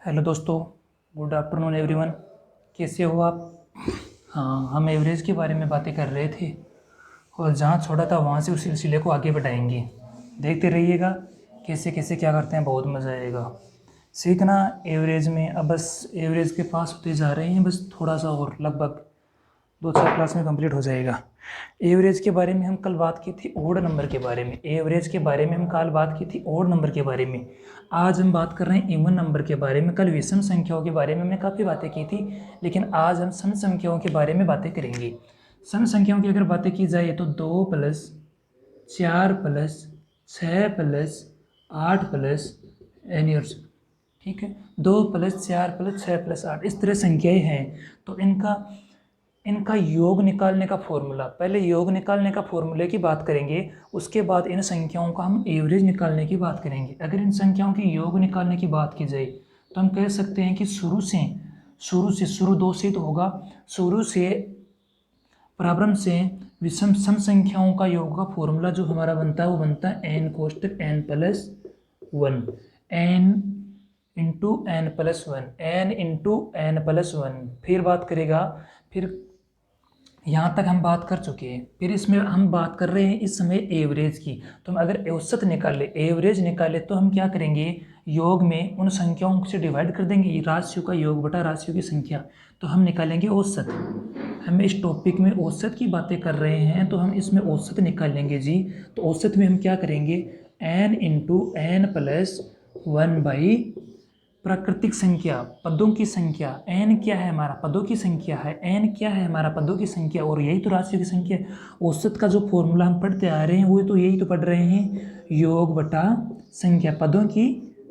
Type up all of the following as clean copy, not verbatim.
Hello दोस्तों, good afternoon everyone. कैसे हो आप? हाँ, हम एवरेज के बारे में बातें कर रहे थे और जहाँ छोड़ा था वहाँ से उस सिलसिले को आगे बढ़ाएंगे। देखते रहिएगा कैसे कैसे क्या करते हैं, बहुत मज़ा आएगा सीखना एवरेज में। अब बस एवरेज के पास होते जा रहे हैं, बस थोड़ा सा और, लगभग 2-4 क्लास में कंप्लीट हो जाएगा। एवरेज के बारे में हम कल बात की थी, ओड नंबर के बारे में। एवरेज के बारे में हम कल बात की थी ओड नंबर के बारे में। आज हम बात कर रहे हैं इवन नंबर के बारे में। कल विषम संख्याओं के बारे में हमने काफ़ी बातें की थी, लेकिन आज हम सम संख्याओं के बारे में बातें करेंगे। सम संख्याओं की अगर बातें की जाए तो 2 प्लस 4 प्लस 6 प्लस 8 प्लस एनियर्स, ठीक है। 2 प्लस 4 प्लस 6 प्लस 8, इस तरह संख्याएं हैं। तो इनका इनका योग निकालने का फॉर्मूला, पहले योग निकालने का फॉर्मूले की बात करेंगे, उसके बाद इन संख्याओं का हम एवरेज निकालने की बात करेंगे। अगर इन संख्याओं की योग निकालने की बात की जाए तो हम कह सकते हैं कि शुरू दो से तो होगा, शुरू से प्रारंभ से विषम सम संख्याओं का योग का फॉर्मूला जो हमारा बनता है वो बनता है n कोष्टक n plus 1, n into n plus one, n into n plus one. फिर बात करेगा, फिर यहाँ तक हम बात कर चुके हैं। फिर इसमें हम बात कर रहे हैं इस समय एवरेज की। तो हम अगर औसत निकाले, एवरेज निकाले, तो हम क्या करेंगे, योग में उन संख्याओं से डिवाइड कर देंगे, राशियों का योग बटा राशियों की संख्या, तो हम निकालेंगे औसत। हम इस टॉपिक में औसत की बातें कर रहे हैं, तो हम इसमें औसत निकालेंगे जी। तो औसत में हम क्या करेंगे, n into n plus one by प्राकृतिक संख्या, पदों की संख्या। n क्या है हमारा, पदों की संख्या है। n क्या है हमारा, पदों की संख्या, और यही तो राशियों की संख्या है। औसत का जो फॉर्मूला हम पढ़ते आ रहे हैं वो तो यही तो पढ़ रहे हैं, योग बटा संख्या, पदों की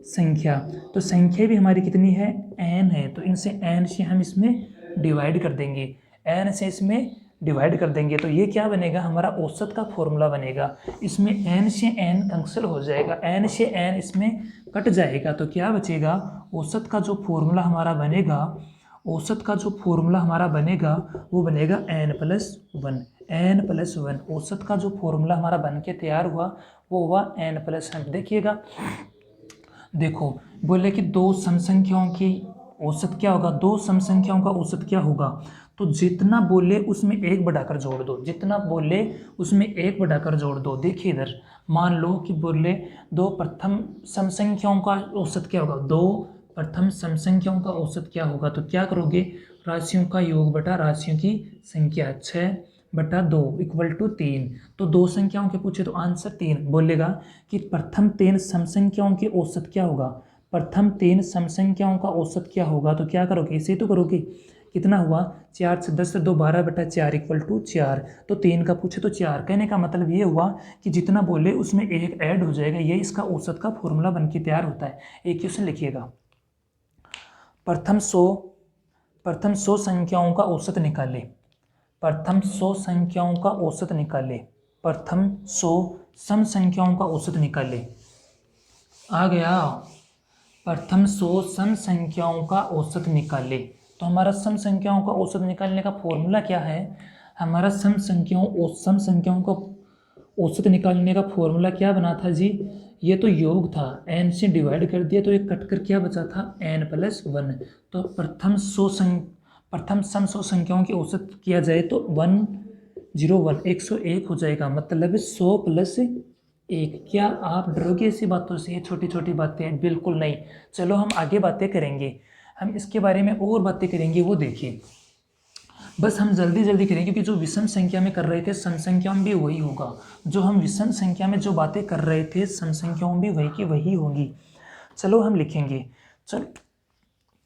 संख्या। तो संख्या भी हमारी कितनी है, n है। तो इनसे n से हम इसमें डिवाइड कर देंगे, n से इसमें डिवाइड कर देंगे, तो ये क्या बनेगा, हमारा औसत का फॉर्मूला बनेगा। इसमें n से n कैंसिल हो जाएगा, n से n इसमें कट जाएगा, तो क्या बचेगा, औसत का जो फॉर्मूला हमारा बनेगा, औसत का जो फॉर्मूला हमारा बनेगा वो बनेगा n plus one, n plus one. औसत का जो फॉर्मूला हमारा बन के तैयार हुआ वो हुआ n प्लस वन। देखिएगा, देखो बोले कि दो सम संख्याओं की औसत क्या होगा, दो सम संख्याओं का औसत क्या होगा, तो जितना बोले उसमें एक बढ़ाकर जोड़ दो, जितना बोले उसमें एक बढ़ाकर जोड़ दो। देखिए इधर मान लो कि बोले दो प्रथम सम संख्याओं का औसत क्या होगा, दो प्रथम सम संख्याओं का औसत क्या होगा, तो क्या करोगे, राशियों का योग बटा राशियों की संख्या, 6 बटा 2 इक्वल टू 3। तो दो संख्याओं के पूछे तो आंसर 3 बोलेगा कि प्रथम 3 सम संख्याओं के औसत क्या होगा, प्रथम 3 सम संख्याओं का औसत क्या होगा, तो क्या करोगे, इसे तो करोगे। कितना हुआ, 4 से 10 से 2 12 बटा 4 इक्वल टू 4। तो 3 का पूछे तो 4। कहने का मतलब ये हुआ कि जितना बोले उसमें एक ऐड हो जाएगा, ये इसका औसत का फॉर्मूला बन के तैयार होता है। एक क्वेश्चन लिखिएगा, प्रथम 100 संख्याओं का औसत निकाले, प्रथम 100 संख्याओं का औसत निकाले, प्रथम 100 सम संख्याओं का औसत निकाले। आ गया, प्रथम 100 सम संख्याओं का औसत निकाले। तो हमारा सम संख्याओं का औसत निकालने का फॉर्मूला क्या है, हमारा सम संख्याओं का औसत निकालने का फॉर्मूला क्या बना था जी, ये तो योग था, n से डिवाइड कर दिया तो ये कट कर क्या बचा था, n प्लस वन। तो प्रथम सम 100 संख्याओं की औसत किया जाए तो 101 101 हो जाएगा, मतलब 100 प्लस 1। क्या आप डरोगे ऐसी बातों से, ये छोटी छोटी बातें, बिल्कुल नहीं। चलो हम आगे बातें करेंगे, हम इसके बारे में और बातें करेंगे, वो देखिए। बस हम जल्दी जल्दी करें, क्योंकि जो विषम संख्या में कर रहे थे सम संख्या में भी वही होगा, जो हम विषम संख्या में जो बातें कर रहे थे सम संख्याओं में भी वही की वही होंगी। चलो हम लिखेंगे, चल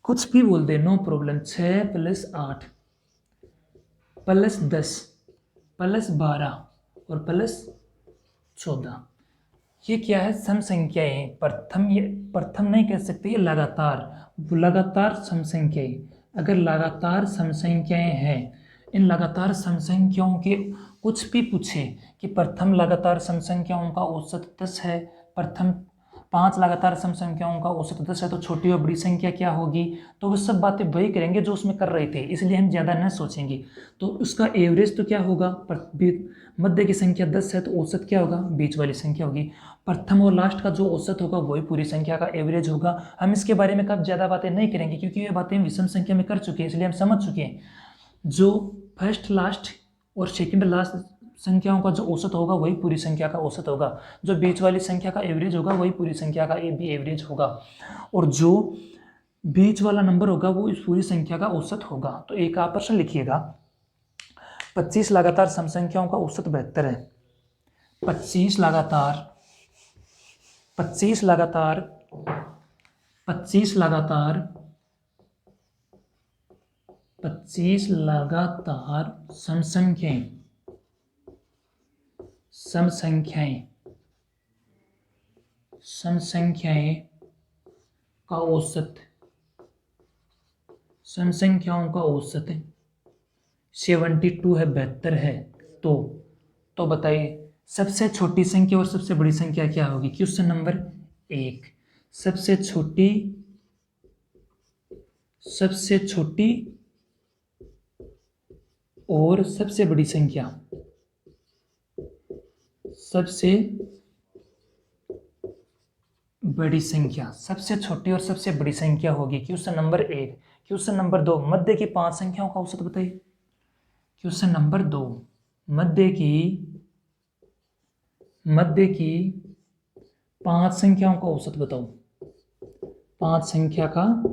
कुछ भी बोल दे, no problem. 6 plus 8 plus 10 plus 12 और प्लस 14, ये क्या है, सम संख्याएं। प्रथम, ये प्रथम नहीं कह सकते, ये लगातार सम संख्याएं। अगर लगातार सम संख्याएं हैं, इन लगातार सम संख्याओं के कुछ भी पूछे कि प्रथम लगातार सम संख्याओं का औसत 10 है, प्रथम 5 लगातार सम संख्याओं का औसत 10 है तो छोटी और बड़ी संख्या क्या होगी, तो वो सब बातें वही करेंगे जो उसमें कर रहे थे, इसलिए हम ज़्यादा न सोचेंगे। तो उसका एवरेज तो क्या होगा, मध्य की संख्या 10 है तो औसत क्या होगा, बीच वाली संख्या होगी। प्रथम और लास्ट का जो औसत होगा वही पूरी संख्या का एवरेज होगा। हम इसके बारे में कब ज़्यादा बातें नहीं करेंगे क्योंकि ये बातें हम विषम संख्या में कर चुके हैं, इसलिए हम समझ चुके हैं। जो फर्स्ट लास्ट और सेकंड लास्ट संख्याओं का जो औसत होगा वही पूरी संख्या का औसत होगा। जो बीच वाली संख्या का एवरेज होगा वही पूरी संख्या का भी एवरेज होगा, और जो बीच वाला नंबर होगा वो इस पूरी संख्या का औसत होगा। तो एक आप प्रश्न लिखिएगा, 25 लगातार सम संख्याओं का औसत 72 है। 25 लगातार 25 लगातार 25 लगातार 25 लगातार सम संख्याएं का औसत सम संख्याओं का औसत 72 है, 72 है। तो बताइए सबसे छोटी संख्या और सबसे बड़ी संख्या क्या होगी। क्वेश्चन नंबर 1, सबसे छोटी और सबसे बड़ी संख्या, सबसे छोटी और सबसे बड़ी संख्या होगी। Question number 1। क्वेश्चन नंबर 2, मध्य की 5 संख्याओं का औसत बताइए। क्वेश्चन नंबर 2, मध्य की 5 संख्याओं का औसत बताओ। 5 संख्या का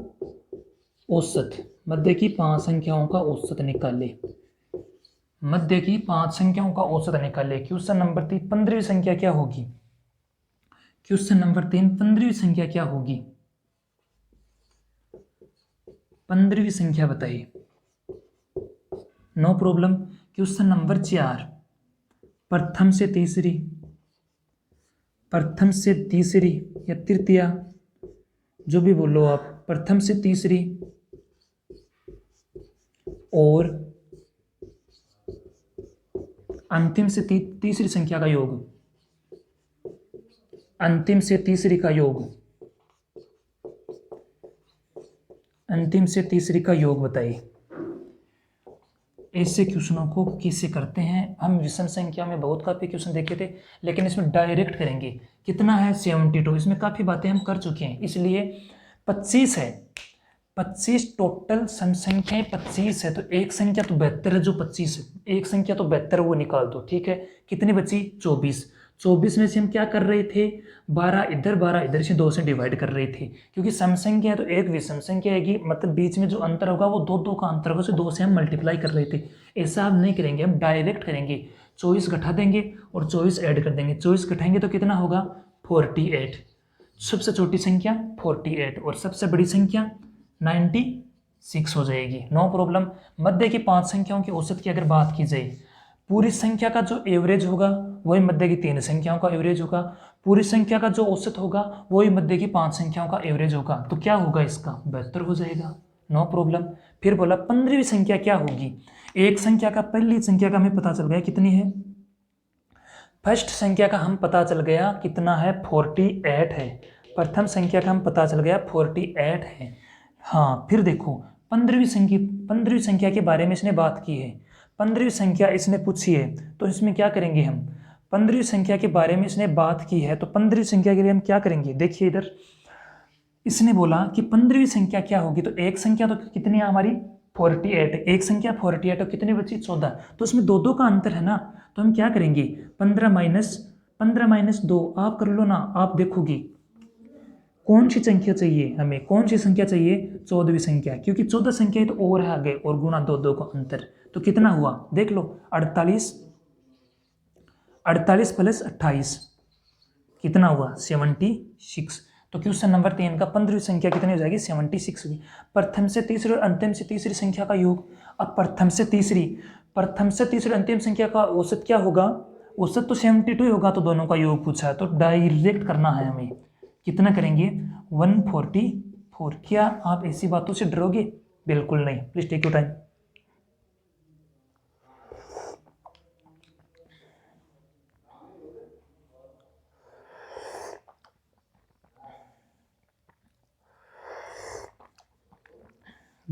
औसत, मध्य की 5 संख्याओं का औसत निकाले। मध्य की 5 संख्याओं का औसत निकाले। क्वेश्चन नंबर 3, 15वीं संख्या क्या होगी। क्वेश्चन नंबर 3, 15वीं संख्या क्या होगी। 15वीं संख्या बताइए। No problem. क्वेश्चन नंबर 4, प्रथम से तीसरी या तृतीया, जो भी बोलो आप, प्रथम से तीसरी और अंतिम से तीसरी संख्या का योग, अंतिम से तीसरी का योग बताइए। ऐसे क्वेश्चनों को किससे करते हैं हम, विषम संख्या में बहुत काफ़ी क्वेश्चन देखे थे, लेकिन इसमें डायरेक्ट करेंगे। कितना है 72, इसमें काफ़ी बातें हम कर चुके हैं, इसलिए 25 है। 25 टोटल सम संख्याएं 25 है, तो एक संख्या तो 72 है जो 25 है, एक संख्या तो 72 वो निकाल दो, ठीक है। कितनी बची 24। 24 में से हम क्या कर रहे थे, 12 इधर से 2 से डिवाइड कर रहे थे, क्योंकि सम संख्या है तो एक विषम संख्या आएगी, मतलब बीच में जो अंतर होगा वो 2 का अंतर होगा, उसे 2 से हम मल्टीप्लाई कर रहे थे। ऐसा हम नहीं करेंगे, हम डायरेक्ट करेंगे। 24 घटा देंगे और 24 ऐड कर देंगे। 24 घटाएंगे तो कितना होगा 48। सबसे छोटी संख्या 48 और सबसे बड़ी संख्या 96 हो जाएगी। No problem. मध्य की 5 संख्याओं की औसत की अगर बात की जाए, पूरी संख्या का जो एवरेज होगा वही मध्य की 3 संख्याओं का एवरेज होगा। पूरी संख्या का जो औसत होगा वही मध्य की 5 संख्याओं का एवरेज होगा। तो क्या होगा इसका 72 हो जाएगा। No problem. फिर बोला 15वीं संख्या क्या होगी। एक संख्या का, पहली संख्या का हमें पता चल गया कितनी है, फर्स्ट संख्या का हम पता चल गया कितना है 48 है। प्रथम संख्या का हम पता चल गया 48 है। हाँ फिर देखो 15वीं संख्या के बारे में इसने बात की है। 15वीं संख्या इसने पूछी है, तो इसमें क्या करेंगे हम, 15वीं संख्या के बारे में इसने बात की है तो 15वीं संख्या के लिए हम क्या करेंगे। देखिए इधर इसने बोला कि 15वीं संख्या क्या होगी, तो एक संख्या तो कितनी है हमारी 48, एक संख्या 48 और कितनी बची 14, तो इसमें 2 का अंतर है ना, तो हम क्या करेंगे 15 माइनस 2 आप कर लो ना। आप देखोगे कौन सी संख्या चाहिए हमें, कौन सी संख्या चाहिए 14वीं संख्या, क्योंकि 14 संख्या तो और है आगे और गुना 2 का अंतर, तो कितना हुआ देख लो 48 प्लस 28 कितना हुआ 76। तो क्वेश्चन नंबर 3 का 15वीं संख्या कितनी हो जाएगी 76 होगी। प्रथम से तीसरी और अंतिम से तीसरी संख्या का योग। अब प्रथम से तीसरी अंतिम संख्या का औसत क्या होगा, औसत तो 72 ही होगा, तो दोनों का योग पूछा है तो डायरेक्ट करना है हमें। कितना करेंगे 144। क्या आप ऐसी बातों से डरोगे, बिल्कुल नहीं। Please take your time.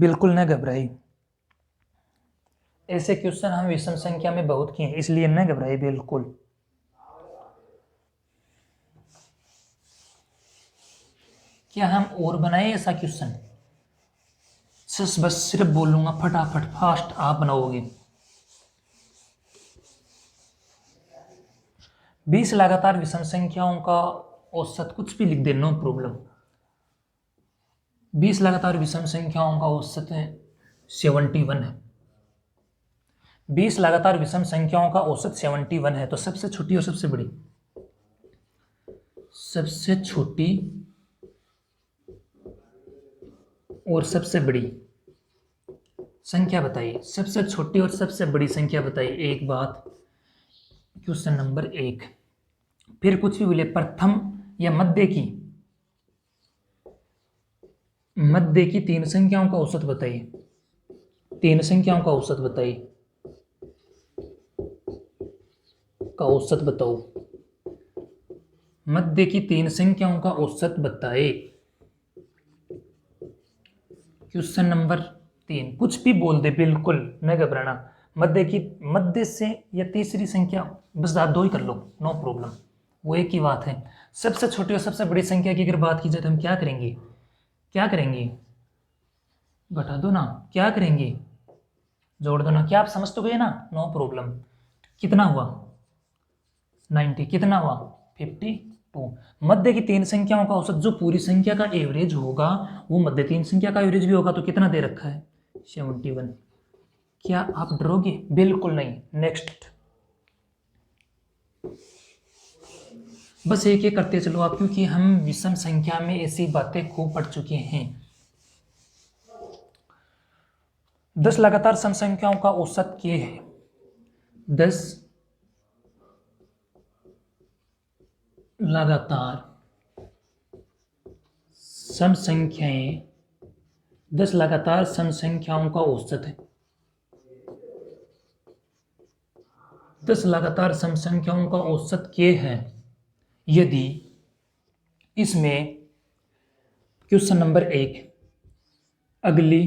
बिल्कुल न घबराई। ऐसे क्वेश्चन हम विषम संख्या में बहुत किए हैं, इसलिए न घबराई बिल्कुल। क्या हम और बनाए ऐसा क्वेश्चन? बस सिर्फ बोलूंगा फटाफट, फास्ट आप बनाओगे। 20 लगातार विषम संख्याओं का औसत, कुछ भी लिख दे, नो प्रॉब्लम। 20 लगातार विषम संख्याओं का औसत है 71 है। 20 लगातार विषम संख्याओं का औसत 71 है। तो सबसे छोटी और सबसे बड़ी, सबसे छोटी और सबसे बड़ी संख्या बताइए। सबसे छोटी और सबसे बड़ी संख्या बताइए। एक बात, क्वेश्चन नंबर 1। फिर कुछ भी बोले, प्रथम या मध्य की, मध्य की 3 संख्याओं का औसत बताइए। 3 संख्याओं का औसत बताइए, का औसत बताओ। मध्य की 3 संख्याओं का औसत बताए। Question number 3। कुछ भी बोल दे, बिल्कुल न घबराना। मध्य की, मध्य से या तीसरी संख्या, बस आप 2 ही कर लो, नो प्रॉब्लम, वो एक ही बात है। सबसे छोटी और सबसे बड़ी संख्या की अगर बात की जाए तो हम क्या करेंगे? क्या करेंगे? घटा दो ना, क्या करेंगे? जोड़ दो ना। क्या आप समझ तो गए ना? No problem. कितना हुआ? 90। कितना हुआ? 52। मध्य की 3 संख्याओं का औसत, जो पूरी संख्या का एवरेज होगा वो मध्य 3 संख्या का एवरेज भी होगा। तो कितना दे रखा है? 71। क्या आप डरोगे? बिल्कुल नहीं। नेक्स्ट, बस एक एक करते चलो आप, क्योंकि हम विषम संख्या में ऐसी बातें खूब पढ़ चुके हैं। 10 लगातार सम संख्याओं का औसत क्या है? 10 लगातार सम संख्याएं, 10 लगातार सम संख्याओं का औसत है। 10 लगातार सम संख्याओं का औसत क्या है? यदि इसमें क्वेश्चन नंबर 1, अगली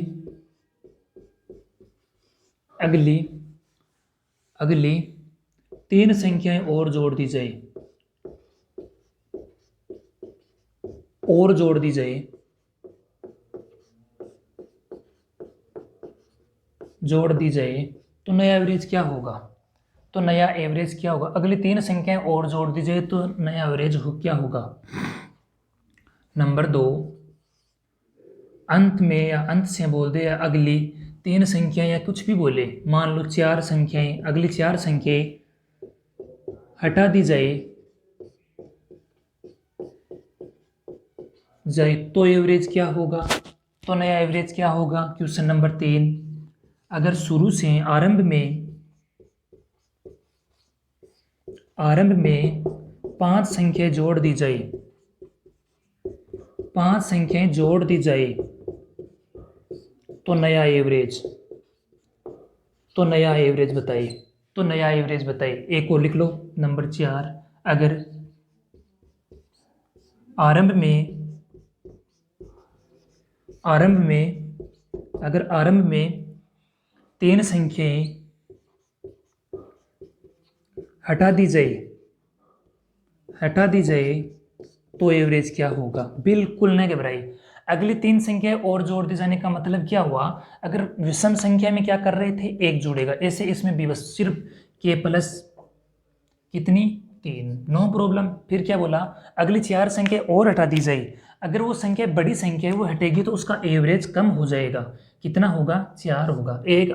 अगली अगली 3 संख्याएं और जोड़ दी जाए, और जोड़ दी जाए, जोड़ दी जाए, तो नया एवरेज क्या होगा? तो नया एवरेज क्या होगा? अगली 3 संख्याएं और जोड़ दी जाए तो नया एवरेज क्या होगा? नंबर 2, अंत में या अंत से बोल दे, या अगली 3 संख्याएं या कुछ भी बोले, मान लो 4 संख्याएं, अगली 4 संख्याएं हटा दी जाए तो एवरेज क्या होगा? तो नया एवरेज क्या होगा? क्वेश्चन नंबर 3, अगर शुरू से आरंभ में 5 संख्याएं जोड़ दी जाए, 5 संख्याएं जोड़ दी जाए तो नया एवरेज, तो नया एवरेज बताइए। तो नया एवरेज बताइए। एक और लिख लो, नंबर 4, अगर आरंभ में 3 संख्याएं हटा दी जाए तो एवरेज क्या होगा? बिल्कुल न घबराइए। अगली 3 संख्याएं और जोड़ दिए जाने का मतलब क्या हुआ? अगर विषम संख्या में क्या कर रहे थे? 1 जुड़ेगा, ऐसे इसमें भी बस सिर्फ के प्लस कितनी? 3, नो प्रॉब्लम। फिर क्या बोला? अगली 4 संख्या और हटा दी जाए, अगर वो संख्या बड़ी संख्या है वो हटेगी तो उसका एवरेज कम हो जाएगा। कितना होगा? 4 होगा। एक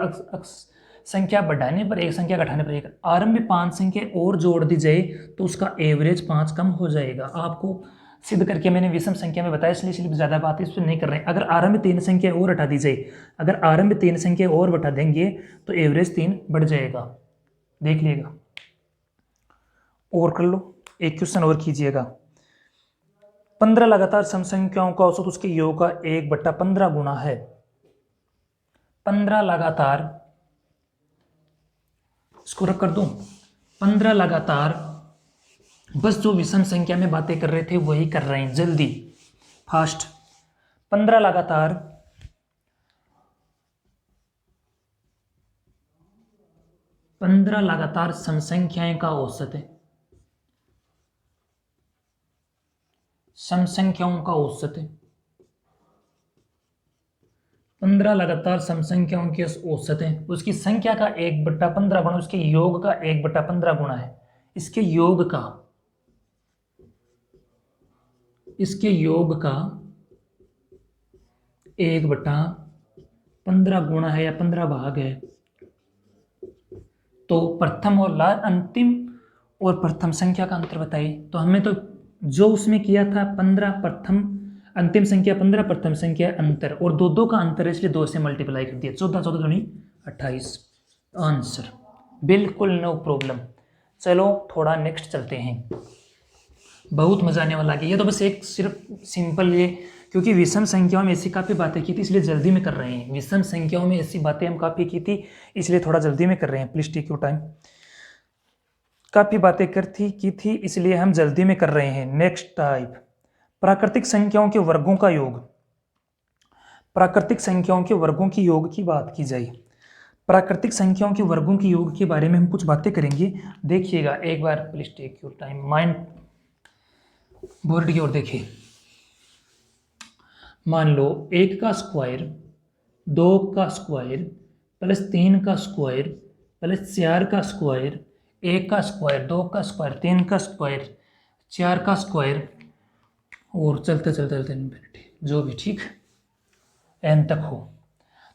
संख्या बढ़ाने पर, एक संख्या घटाने पर, एक आरंभ में 5 संख्या और जोड़ दी जाए तो उसका एवरेज 5 कम हो जाएगा। आपको सिद्ध करके मैंने विषम संख्या में बताया, इसलिए ज़्यादा बात इस पर नहीं कर रहे हैं। अगर आरंभ में 3 संख्या और हटा दी जाए, अगर आरंभ में 3 संख्या और बढ़ा देंगे तो एवरेज 3 बढ़ जाएगा। देख लीजिएगा, और कर लो, एक क्वेश्चन और कीजिएगा। 15 लगातार सम संख्याओं का औसत उसके योग का 1/15 गुना है। 15 लगातार, इसको रख कर दूं, 15 लगातार, बस जो विषम संख्या में बातें कर रहे थे वही कर रहे हैं, जल्दी फास्ट। 15 लगातार 15 लगातार सम संख्याएं का औसत है। सम संख्याओं का औसत है। 15 लगातार सम संख्याओं के औसत है। उसकी संख्या का 1/15 गुणा उसके योग का 1/15 गुणा है। इसके योग का 1/15 गुणा है या 15 भाग है। तो प्रथम और अंतिम और प्रथम संख्या का अंतर बताइए। तो हमें तो जो उसमें किया था 15 प्रथम अंतिम संख्या 15 प्रथम संख्या अंतर, और दो का अंतर है इसलिए 2 से मल्टीप्लाई कर दिया। 14 14 दूनी 28 आंसर। बिल्कुल नो प्रॉब्लम। चलो थोड़ा नेक्स्ट चलते हैं, बहुत मजा आने वाला है। ये तो बस एक सिर्फ सिंपल ये, क्योंकि विषम संख्याओं में ऐसी काफ़ी बातें की थी इसलिए जल्दी में कर रहे हैं। विषम संख्याओं में ऐसी बातें हम काफ़ी की थी इसलिए थोड़ा जल्दी में कर रहे हैं। Please take your time. काफ़ी बातें की थी इसलिए हम जल्दी में कर रहे हैं। नेक्स्ट टाइप, प्राकृतिक संख्याओं के वर्गों का योग। प्राकृतिक संख्याओं के वर्गों की योग की बात की जाए, प्राकृतिक संख्याओं के वर्गों की योग के बारे में हम कुछ बातें करेंगे। देखिएगा एक बार, please take your time, mind board की ओर देखिए। मान लो 1 का स्क्वायर 2 का स्क्वायर प्लस 3 का स्क्वायर प्लस 4 का स्क्वायर, 1 का स्क्वायर 2 का स्क्वायर 3 का स्क्वायर 4 का स्क्वायर, और चलते चलते चलते इन्फिनिटी, जो भी ठीक n तक हो।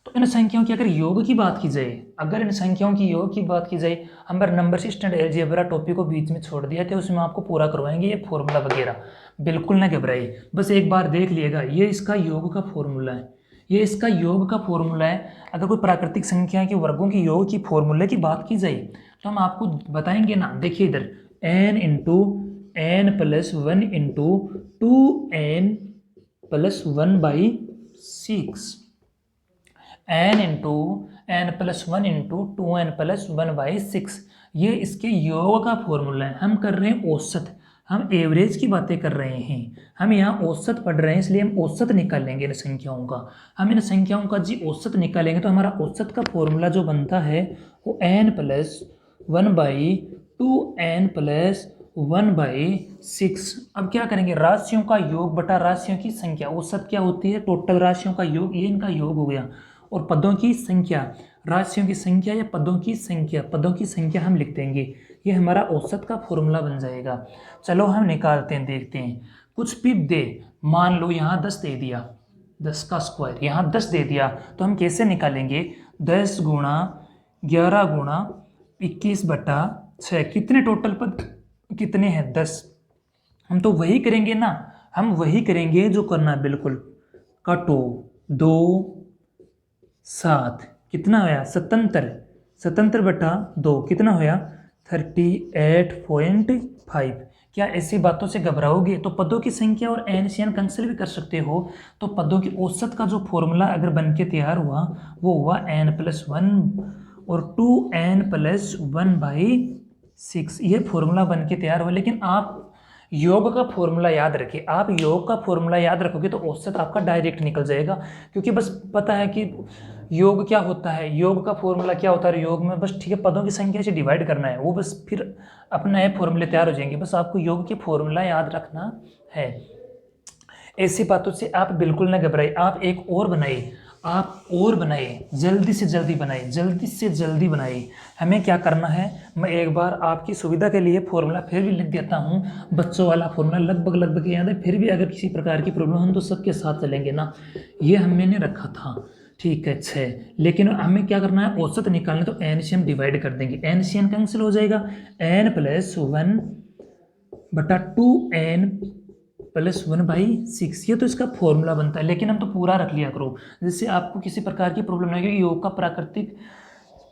तो इन संख्याओं की अगर योग की बात की जाए, अगर इन संख्याओं की योग की बात की जाए, हमारे नंबर सिस्टम अलजेब्रा टॉपिक को बीच में छोड़ दिया था, उसमें आपको पूरा करवाएंगे ये फॉर्मूला वगैरह। बिल्कुल ना घबराइए, बस एक बार देख लिएगा। ये इसका योग का फॉर्मूला है, ये इसका योग का फॉर्मूला है। अगर कोई प्राकृतिक संख्या के वर्गों की योग की फॉर्मूले की बात की जाए तो हम आपको बताएंगे ना। देखिए इधर n into n plus 1 into 2n plus 1/6, n into n plus 1 into 2n plus 1/6, ये इसके योग का फॉर्मूला है। हम कर रहे हैं औसत, हम एवरेज की बातें कर रहे हैं। हम यहाँ औसत पढ़ रहे हैं इसलिए हम औसत निकालेंगे इन संख्याओं का। हम इन संख्याओं का जी औसत निकालेंगे तो हमारा औसत का फॉर्मूला जो बनता है वो n प्लस 1/2n प्लस 1/6। अब क्या करेंगे, राशियों का योग बटा राशियों की संख्या। औसत क्या होती है, टोटल राशियों का योग, ये इनका योग हो गया। और पदों की संख्या, राशियों की संख्या या पदों की संख्या, पदों की संख्या हम लिख देंगे। ये हमारा औसत का फॉर्मूला बन जाएगा। चलो हम निकालते हैं, देखते हैं। कुछ भी दे, मान लो यहाँ 10 दे दिया, 10 का स्क्वायर, यहाँ 10 दे दिया, तो हम कैसे निकालेंगे, 10 गुणा 11 गुणा 21/6। कितने टोटल पद कितने हैं, 10। हम तो वही करेंगे ना, हम वही करेंगे जो करना है। बिल्कुल काटो, 2 7 कितना होया, 77/2 कितना होया, 38.5। क्या ऐसी बातों से घबराओगे? तो पदों की संख्या और n से n कैंसिल भी कर सकते हो। तो पदों की औसत का जो फॉर्मूला अगर बन के तैयार हुआ वो हुआ n प्लस 1 और 2n प्लस 1/6, ये फॉर्मूला बन के तैयार हुआ। लेकिन आप योग का फॉर्मूला याद रखिए, आप योग का फॉर्मूला याद रखोगे तो औसत आपका डायरेक्ट निकल जाएगा। क्योंकि बस पता है कि योग क्या होता है, योग का फॉर्मूला क्या होता है। योग में बस ठीक है पदों की संख्या से डिवाइड करना है, वो बस फिर अपने नए फॉर्मूले तैयार हो जाएंगे। बस आपको योग के फॉर्मूला याद रखना है। ऐसी बातों से आप बिल्कुल ना घबराइए। आप एक और बनाइए, आप और बनाइए, जल्दी से जल्दी बनाइए, जल्दी से जल्दी बनाइए। हमें क्या करना है, मैं एक बार आपकी सुविधा के लिए फॉर्मूला फिर भी लिख देता हूँ। बच्चों वाला फॉर्मूला लगभग याद है, फिर भी अगर किसी प्रकार की प्रॉब्लम हम तो सबके साथ चलेंगे ना। ये हमने रखा था, ठीक है 6, लेकिन हमें क्या करना है, औसत निकालना। तो n से हम डिवाइड कर देंगे, n से n कैंसिल हो जाएगा, n प्लस 1/2n प्लस 1/6, ये तो इसका फॉर्मूला बनता है। लेकिन हम तो पूरा रख लिया करो, जिससे आपको किसी प्रकार की प्रॉब्लम नहीं होगी। योग का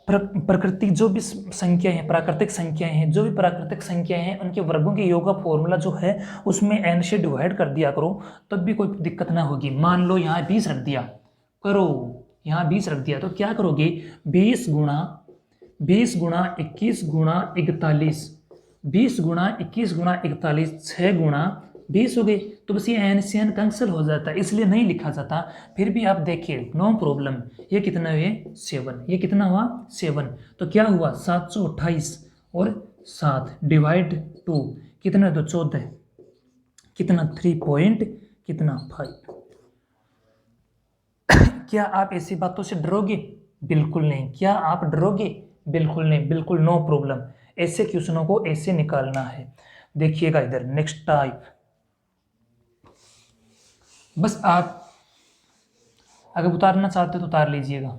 प्राकृतिक जो भी संख्या है, प्राकृतिक संख्याएं हैं, जो भी प्राकृतिक संख्याएं हैं उनके वर्गों के योग का फॉर्मूला जो है उसमें n से डिवाइड कर दिया करो, तब भी कोई दिक्कत ना होगी। मान लो यहाँ 20 रख दिया करो, यहाँ 20 रख दिया तो क्या करोगे, 20 गुणा 21 गुणा 41, 20 गुणा 21 गुणा 41, 6 गुणा 20 हो गए, तो बस ये एन से एन कैंसिल हो जाता है, इसलिए नहीं लिखा जाता। फिर भी आप देखिए नो प्रॉब्लम। ये कितना हुए 7, ये कितना हुआ 7, तो क्या हुआ 728 और 7 डिवाइड 2 कितना, तो 14 कितना 3 पॉइंट कितना 5। क्या आप ऐसी बातों से डरोगे? बिल्कुल नहीं। क्या आप डरोगे? बिल्कुल नहीं, बिल्कुल नो प्रॉब्लम। ऐसे क्वेश्चनों को ऐसे निकालना है। देखिएगा इधर नेक्स्ट टाइप, बस आप अगर उतारना चाहते हो तो उतार लीजिएगा।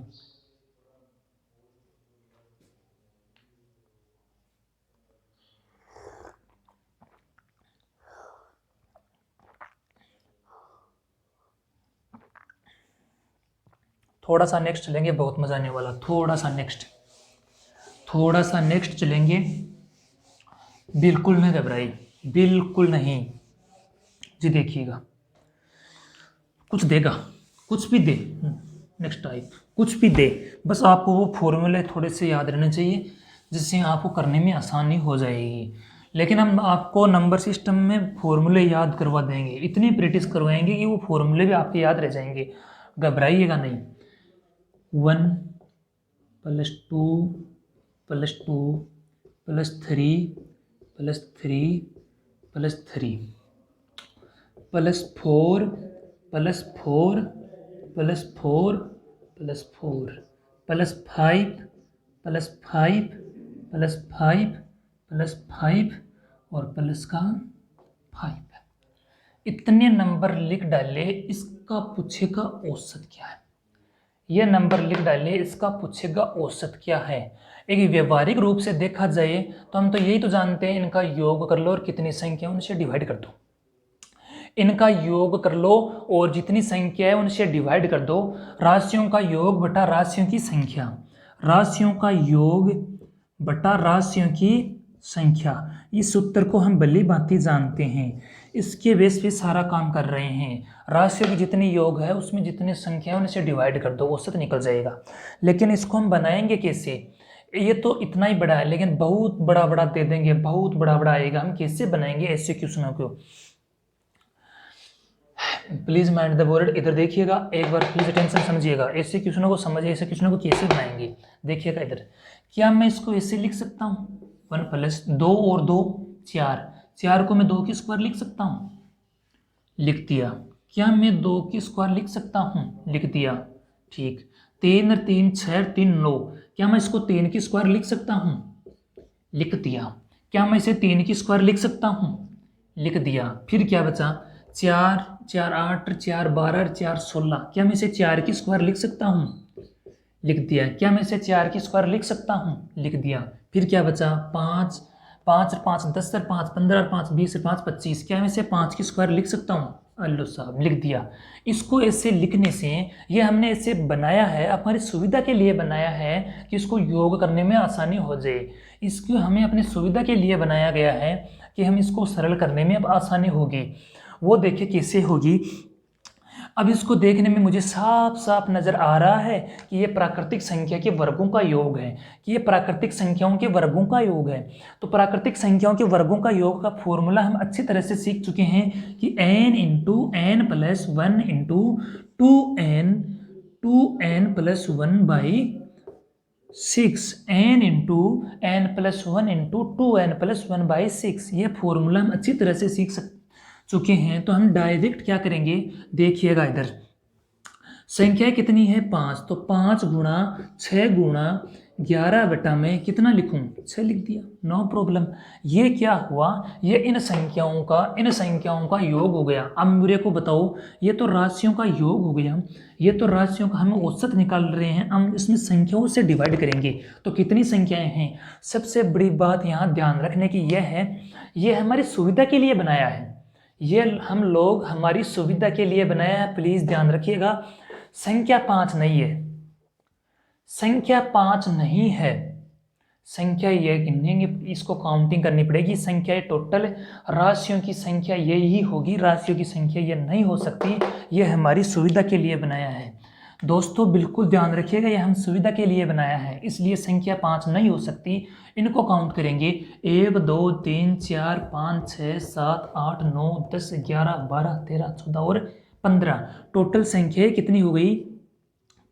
थोड़ा सा नेक्स्ट चलेंगे, बहुत मजा आने वाला। थोड़ा सा नेक्स्ट चलेंगे। बिल्कुल नहीं घबराई, बिल्कुल नहीं जी। देखिएगा कुछ देगा, कुछ भी दे, नेक्स्ट टाइप कुछ भी दे, बस आपको वो फॉर्मूले थोड़े से याद रहने चाहिए, जिससे आपको करने में आसानी हो जाएगी। लेकिन हम आपको नंबर सिस्टम में फॉर्मूले याद करवा देंगे, इतनी प्रैक्टिस करवाएंगे कि वो फॉर्मूले भी आपके याद रह जाएंगे, घबराइएगा नहीं। 1 + 2 + 2 + 3 + 3 + 3 +4 +4 +4 +4 +5 +5 +5 +5 और प्लस का 5। इतने नंबर लिख डाले, इसका पूछेगा औसत क्या है। ये नंबर लिख डाले, इसका पूछेगा औसत क्या है। एक व्यवहारिक रूप से देखा जाए तो हम तो यही तो जानते हैं, इनका योग कर लो और कितनी संख्या उनसे डिवाइड कर दो। इनका योग कर लो और जितनी संख्या है उनसे डिवाइड कर दो। राशियों का योग बटा राशियों की संख्या, राशियों का योग बटा राशियों की संख्या, इस सूत्र को हम भली भांति जानते हैं। इसके बेस पे सारा काम कर रहे हैं। राशियों की जितनी योग है उसमें जितनी संख्या है उनसे डिवाइड कर दो, औसत निकल जाएगा। लेकिन इसको हम बनाएंगे कैसे? ये तो इतना ही बड़ा है, लेकिन बहुत बड़ा बड़ा दे देंगे, बहुत बड़ा बड़ा आएगा। हम कैसे बनाएंगे ऐसे क्वेश्चनों को? Please mind the word. इधर देखिएगा एक बार, प्लीज अटेंशन समझिएगा, ऐसे क्वेश्चनों को समझिए, ऐसे क्वेश्चनों को कैसे बनाएंगे। देखिएगा इधर, क्या मैं इसको ऐसे लिख सकता हूँ 1 + 2 और 2 4, 4 को मैं 2 की स्क्वायर लिख सकता हूँ, लिख दिया। क्या मैं 2 की स्क्वायर लिख सकता हूँ, लिख दिया। ठीक। 3 और 3 6 3 9, क्या मैं इसको 3 की स्क्वायर लिख सकता हूँ, लिख दिया। क्या मैं इसे 3 की स्क्वायर लिख सकता हूँ, लिख दिया। फिर क्या बचा, 4 4 8 4 12 4 16, क्या मैं इसे 4 की स्क्वायर लिख सकता हूँ, लिख दिया। क्या मैं इसे 4 की स्क्वायर लिख सकता हूँ, लिख दिया। फिर क्या बचा, 5 5 और 5 10 और 5 15 और 5 20 और 5 25, क्या मैं इसे 5 की स्क्वायर लिख सकता हूँ, अल्लो साहब लिख दिया। इसको ऐसे लिखने से, ये हमने ऐसे बनाया है, हमारी सुविधा के लिए बनाया है कि इसको योग करने में आसानी हो जाए। इसको हमें अपनी सुविधा के लिए बनाया गया है कि हम इसको सरल करने में अब आसानी होगी। वो देखिए कैसे होगी। अब इसको देखने में मुझे साफ साफ नजर आ रहा है कि ये प्राकृतिक संख्या के वर्गों का योग है, कि ये प्राकृतिक संख्याओं के वर्गों का योग है। तो प्राकृतिक संख्याओं के वर्गों का योग का फॉर्मूला हम अच्छी तरह से सीख चुके हैं कि n × n + 1 × 2n + 1/6, n × n + 1 × 2n + 1/6, ये फॉर्मूला हम अच्छी तरह से सीख चुके हैं। तो हम डायरेक्ट क्या करेंगे, देखिएगा इधर संख्या कितनी है 5, तो 5 × 6 × 11 बटा में कितना लिखूं, 6 लिख दिया, नो प्रॉब्लम। ये क्या हुआ, ये इन संख्याओं का योग हो गया। अब मेरे को बताओ, ये तो राशियों का योग हो गया, ये तो राशियों का हम औसत निकाल रहे हैं, हम इसमें संख्याओं से डिवाइड करेंगे तो कितनी संख्याएं हैं। सबसे बड़ी बात यहाँ ध्यान रखने की यह है, ये हमारी सुविधा के लिए बनाया है, ये हम लोग हमारी सुविधा के लिए बनाया है। प्लीज ध्यान रखिएगा, संख्या 5 नहीं है, संख्या 5 नहीं है, संख्या ये गिनेंगे, इसको काउंटिंग करनी पड़ेगी। संख्या टोटल राशियों की संख्या यही होगी, राशियों की संख्या ये नहीं हो सकती, ये हमारी सुविधा के लिए बनाया है। दोस्तों बिल्कुल ध्यान रखिएगा, ये हम सुविधा के लिए बनाया है, इसलिए संख्या 5 नहीं हो सकती। इनको काउंट करेंगे 1 2 3 4 5 6 7 8 9 10 11 12 13 14 और 15। टोटल संख्या कितनी हो गई?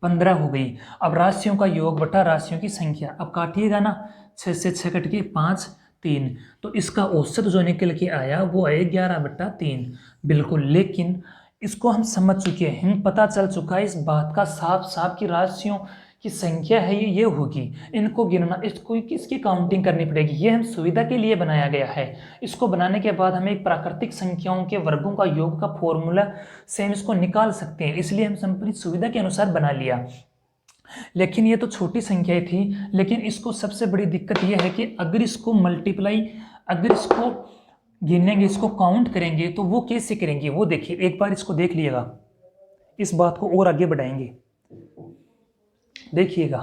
15 हो गई। अब राशियों का योग बटा राशियों की संख्या, अब काटिएगा ना, 6 से 6 कट के 5 3, तो इसका औसत जो निकल के आया वो है 11/3। बिल्कुल, लेकिन इसको हम समझ चुके हैं, हमें पता चल चुका है इस बात का साफ साफ कि राशियों की संख्या है ये होगी, इनको गिनना, इसको इसकी काउंटिंग करनी पड़ेगी। ये हम सुविधा के लिए बनाया गया है। इसको बनाने के बाद हमें एक प्राकृतिक संख्याओं के वर्गों का योग का फॉर्मूला से हम इसको निकाल सकते हैं, इसलिए हम अपनी सुविधा के अनुसार बना लिया। लेकिन ये तो छोटी संख्या थी, लेकिन इसको सबसे बड़ी दिक्कत ये है कि अगर इसको मल्टीप्लाई, अगर इसको गिनेंगे, इसको काउंट करेंगे, तो वो कैसे करेंगे वो देखिए, एक बार इसको देख लिएगा, इस बात को और आगे बढ़ाएंगे। देखिएगा,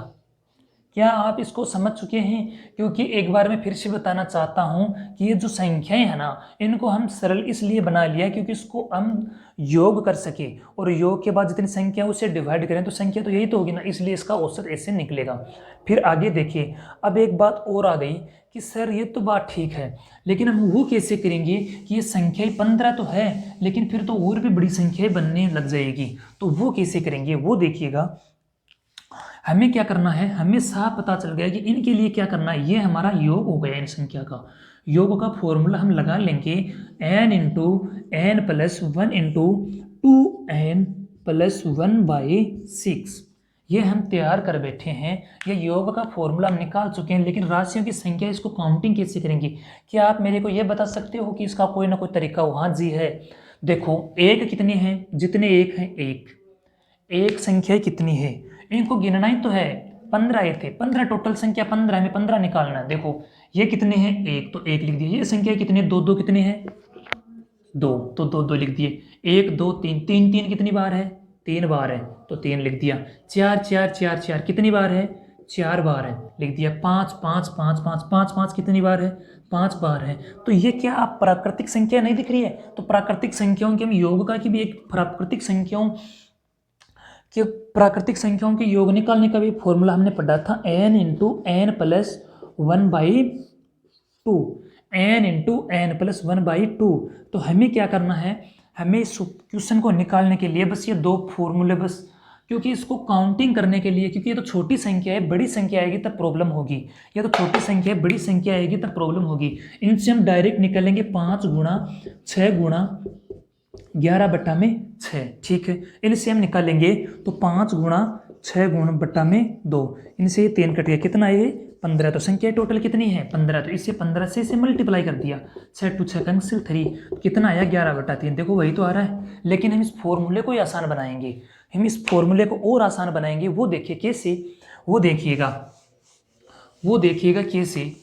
क्या आप इसको समझ चुके हैं? क्योंकि एक बार मैं फिर से बताना चाहता हूं कि ये जो संख्याएं हैं ना, इनको हम सरल इसलिए बना लिया क्योंकि इसको हम योग कर सके, और योग के बाद जितनी संख्या उसे डिवाइड करें तो संख्या तो यही तो होगी ना, इसलिए इसका औसत ऐसे निकलेगा। फिर आगे देखिए, अब एक बात और आ गई कि सर ये तो बात ठीक है, लेकिन हम वो कैसे करेंगे कि ये संख्या 15 तो है, लेकिन फिर तो और भी बड़ी संख्याएं बनने लग जाएगी, तो वो कैसे करेंगे वो देखिएगा। हमें क्या करना है, हमें साफ पता चल गया कि इनके लिए क्या करना है। ये हमारा योग हो गया, इन संख्या का योग का फॉर्मूला हम लगा लेंगे, n into n plus 1 into 2n plus 1/6। ये हम तैयार कर बैठे हैं, ये योग का फॉर्मूला हम निकाल चुके हैं, लेकिन राशियों की संख्या इसको काउंटिंग कैसे करेंगे? क्या आप मेरे को ये बता सकते हो कि इसका कोई ना कोई तरीका हो? हाँ जी है। देखो, एक कितने हैं? जितने एक हैं एक संख्या कितनी है, इनको गिनना ही तो है। 15 थे, 15 टोटल संख्या 15 में 15 निकालना है। देखो ये कितने हैं? एक, तो एक लिख दिए। ये संख्या कितनी है? दो कितने हैं? 2, तो दो लिख दिए। 1 2 3, 3 कितनी बार है? 3 बार है, तो 3 लिख दिया। 4 कितनी बार है? 4 बार है, लिख दिया। 5 कितनी बार है? 5 बार है। तो ये क्या आप प्राकृतिक संख्या नहीं दिख रही है? तो प्राकृतिक संख्याओं के हम योग का की भी एक प्राकृतिक संख्याओं के योग निकालने का भी फॉर्मूला हमने पढ़ा था, n into n plus 1/2, n into n plus 1/2। तो हमें क्या करना है, हमें इस क्वेश्चन को निकालने के लिए बस ये दो फॉर्मूले, बस क्योंकि इसको काउंटिंग करने के लिए, क्योंकि ये तो छोटी संख्या है, बड़ी संख्या आएगी तब प्रॉब्लम होगी। ये तो छोटी संख्या है, बड़ी संख्या आएगी तब प्रॉब्लम होगी। इनसे हम डायरेक्ट निकालेंगे 5 गुणा 6 गुणा 11/6, ठीक है। इनसे हम निकालेंगे तो 5 गुणा 6 गुणा 2, इनसे 3 कट गया, कितना है? 15। तो संख्या टोटल कितनी है? 15। तो इससे 15 से इसे मल्टीप्लाई कर दिया, 6 2 6 कैंसिल 3, कितना आया? 11/3। देखो वही तो आ रहा है, लेकिन हम इस फॉर्मूले को ही आसान बनाएंगे, हम इस फॉर्मूले को और आसान बनाएंगे। वो देखिए कैसे, वो देखिएगा कैसे,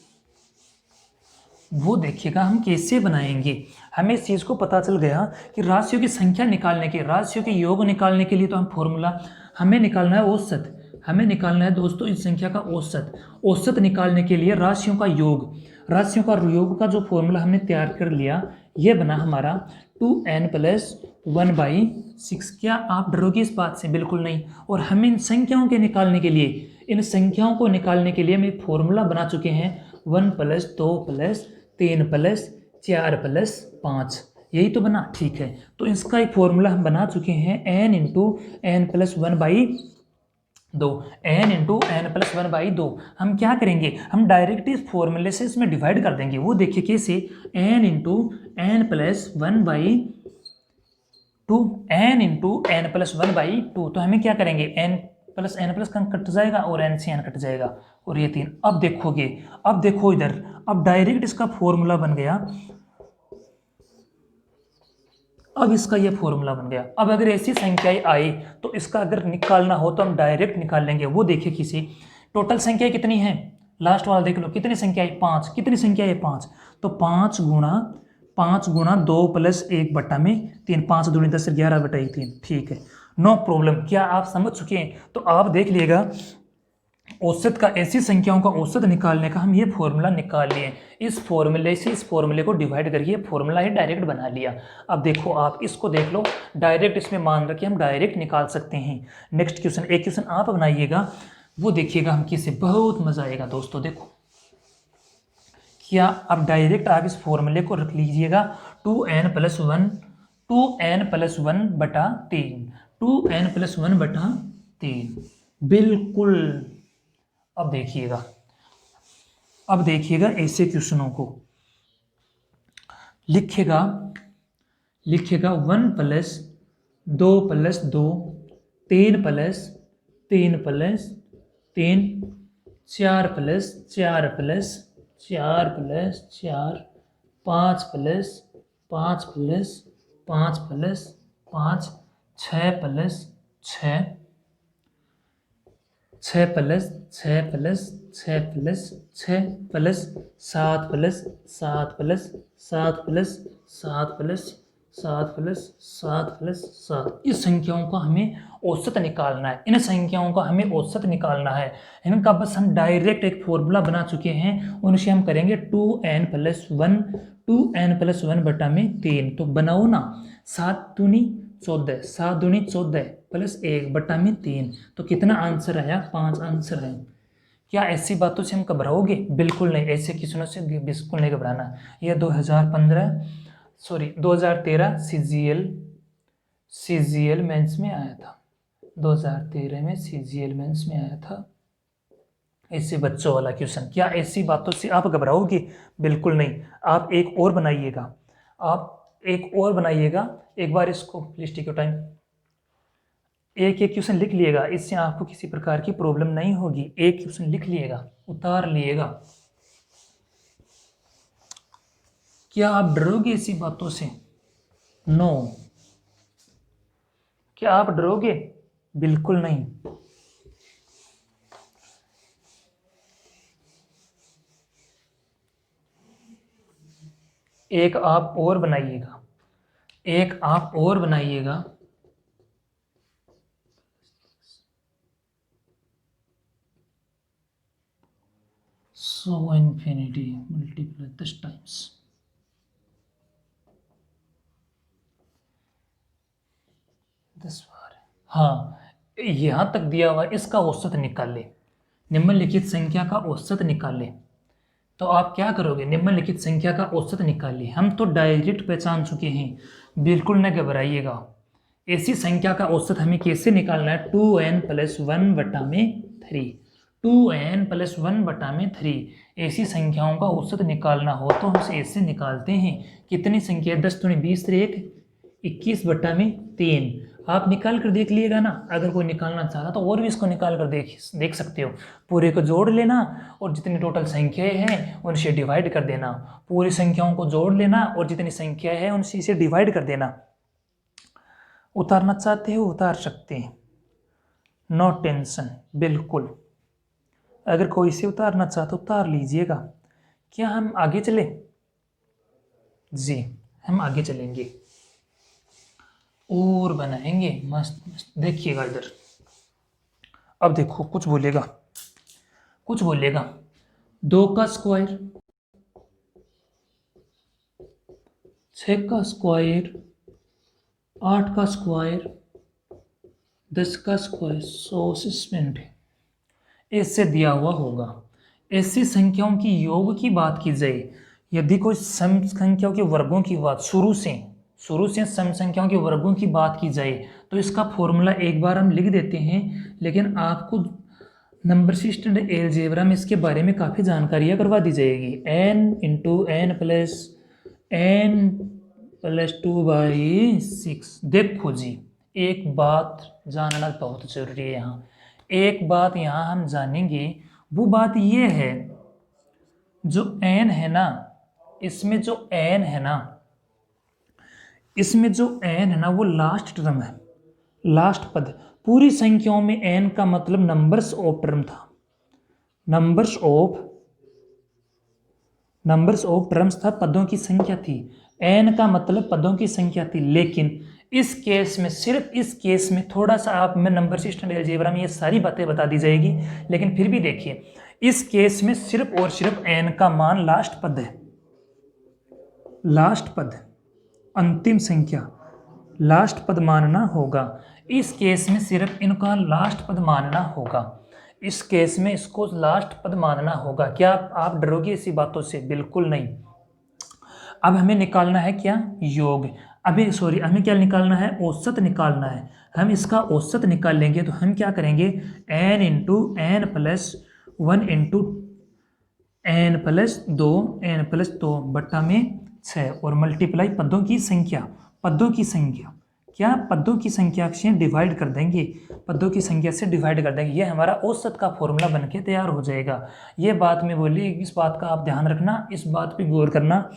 वो देखिएगा हम कैसे बनाएंगे। हमें इस चीज़ को पता चल गया कि राशियों की संख्या निकालने के, राशियों के योग निकालने के लिए तो हम फॉर्मूला, हमें निकालना है औसत, हमें निकालना है दोस्तों इस संख्या का औसत। औसत निकालने के लिए राशियों का योग, राशियों का योग का जो फॉर्मूला हमने तैयार कर लिया, ये बना हमारा 2n प्लस 1/6। क्या आप डरोगे इस बात से? बिल्कुल नहीं। और हमें इन संख्याओं के निकालने के लिए, इन संख्याओं को निकालने के लिए हम एक फॉर्मूला बना चुके हैं, 1 + 2 + 3 + 4 + 5, यही तो बना, ठीक है। तो इसका एक फॉर्मूला हम बना चुके हैं, n into n plus 1/2, n into n plus 1/2। हम क्या करेंगे, हम डायरेक्ट इस फॉर्मूले से इसमें डिवाइड कर देंगे। वो देखिए कैसे, n into n plus 1/2, n into n plus 1/2। तो हमें क्या करेंगे, n प्लस एन प्लस कट जाएगा और n से n कट जाएगा, और ये 3। अब देखोगे, अब देखो इधर, अब डायरेक्ट इसका फॉर्मूला बन गया, अब इसका ये फॉर्मूला बन गया। अब अगर ऐसी संख्याएं आई तो इसका अगर निकालना हो तो हम डायरेक्ट निकाल लेंगे। वो देखिए किसी, टोटल संख्या कितनी है, लास्ट वाला देख लो, कितनी संख्या है? 5। कितनी संख्या है? 5। तो 5 गुणा 2 + 1/3, 5 दूनी 10, 11/3, ठीक है, नो प्रॉब्लम। क्या आप समझ चुके हैं? तो आप देख लीजिएगा औसत का, ऐसी संख्याओं का औसत निकालने का हम ये फॉर्मूला निकाल लिए। इस फॉर्मूले से इस फॉर्मूले को डिवाइड करके फॉर्मूला ही डायरेक्ट बना लिया। अब देखो आप इसको देख लो, डायरेक्ट इसमें मान रखे हम डायरेक्ट निकाल सकते हैं। नेक्स्ट क्वेश्चन, एक क्वेश्चन आप बनाइएगा, वो देखिएगा हम किसे, बहुत मजा आएगा दोस्तों। देखो क्या अब डायरेक्ट आप इस फॉर्मूले को रख लीजिएगा, 2n+1 2n+1/3 2n+1/3 बिल्कुल। अब देखिएगा ऐसे क्वेश्चनों को लिखेगा 1+2+2 3+3+3 4+4+4+4 5+5+5+5 6+6 6+7+7+7+7+7+7+7+7+7+7 इस संख्याओं का हमें औसत निकालना है। इन संख्याओं का हमें औसत निकालना है। इनका बस हम डायरेक्ट एक फॉर्मूला बना चुके हैं, उनसे हम करेंगे 2n+1/3। तो बनाओ ना, 7 दूनी 14, 7 दूनी 14 +1/3। तो कितना आंसर आया? 5 आंसर है। क्या ऐसी बातों से हम घबराओगे? बिल्कुल नहीं, ऐसे क्वेश्चनों से बिल्कुल नहीं घबराना। यह 2013 सीजीएल मेंस में आया था। 2013 में सीजीएल मेंस में आया था ऐसे बच्चों वाला क्वेश्चन। क्या ऐसी बातों से आप घबराओगे? बिल्कुल नहीं। आप एक और बनाइएगा, एक बार इसको प्लीज टेक योर टाइम। एक क्वेश्चन लिख लिएगा, इससे आपको किसी प्रकार की प्रॉब्लम नहीं होगी। एक क्वेश्चन लिख लिएगा, उतार लिएगा। क्या आप डरोगे ऐसी बातों से? नो। क्या आप डरोगे? बिल्कुल नहीं। एक आप और बनाइएगा, so infinity multiply 10 times। हाँ, यहां तक दिया हुआ, इसका औसत निकाले, निम्नलिखित संख्या का औसत निकाले। तो आप क्या करोगे? निम्नलिखित संख्या का औसत निकालिए। हम तो डायरेक्ट पहचान चुके हैं, बिल्कुल न घबराइएगा। ऐसी संख्या का औसत हमें कैसे निकालना है? 2n+1/3 2n+1/3 ऐसी संख्याओं का औसत निकालना हो तो हम ऐसे निकालते हैं। कितनी संख्या? 10 दूनी 20 3 21/3। आप निकाल कर देख लिएगा ना। अगर कोई निकालना चाहता तो और भी इसको निकाल कर देख सकते हो। पूरे को जोड़ लेना और जितनी टोटल संख्याएं हैं उनसे डिवाइड कर देना। पूरी संख्याओं को जोड़ लेना और जितनी संख्या है उनसे इसे डिवाइड कर देना। उतारना चाहते हो उतार सकते हैं, नो टेंशन, बिल्कुल। अगर कोई इसे उतारना चाहता तो उतार लीजिएगा। क्या हम आगे चले? जी, हम आगे चलेंगे और बनाएंगे मस्त मस्त। देखिएगा इधर, अब देखो कुछ बोलेगा 2 का स्क्वायर, 6 का स्क्वायर, 8 का स्क्वायर, 10 का स्क्वायर 100 ऐसे दिया हुआ होगा। ऐसी संख्याओं की योग की बात की जाए, यदि कोई सम संख्याओं के वर्गों की बात शुरू से सम संख्याओं के वर्गों की बात की जाए तो इसका फॉर्मूला एक बार हम लिख देते हैं, लेकिन आपको नंबर सिस्टम एलजेब्रा में इसके बारे में काफ़ी जानकारियाँ करवा दी जाएगी। n×n+2/6। देखो जी, एक बात जानना बहुत जरूरी है यहाँ। एक बात यहाँ हम जानेंगे, वो बात ये है, जो n है ना, इसमें जो n है ना वो लास्ट टर्म है, लास्ट पद। पूरी संख्याओं में n का मतलब नंबर्स ऑफ टर्म था, नंबर्स ऑफ टर्म्स था, पदों की संख्या थी। n का मतलब पदों की संख्या थी, लेकिन इस केस में, सिर्फ इस केस में थोड़ा सा आप, मैं नंबर सिस्टम अलजेब्रा में ये सारी बातें बता दी जाएगी, लेकिन फिर भी देखिए इस केस में सिर्फ और सिर्फ n का मान लास्ट पद है, लास्ट पद, अंतिम संख्या, लास्ट पद मानना होगा। इस केस में सिर्फ इनका लास्ट पद मानना होगा, इस केस में इसको लास्ट पद मानना होगा। क्या आप डरोगे इसी बातों से? बिल्कुल नहीं। अब हमें निकालना है क्या? योग। अभी सॉरी, हमें क्या निकालना है? औसत निकालना है। हम इसका औसत निकाल लेंगे तो हम क्या करेंगे? n into n plus 1 into n plus 2, n plus 2 बट्टा में 6 और मल्टीप्लाई पदों की संख्या, पदों की संख्या, क्या पदों की संख्या से डिवाइड कर देंगे, पदों की संख्या से डिवाइड कर देंगे। ये हमारा औसत का फॉर्मूला बनके तैयार हो जाएगा। ये बात मैं बोली, इस बात का आप ध्यान रखना, इस बात पे गौर करना।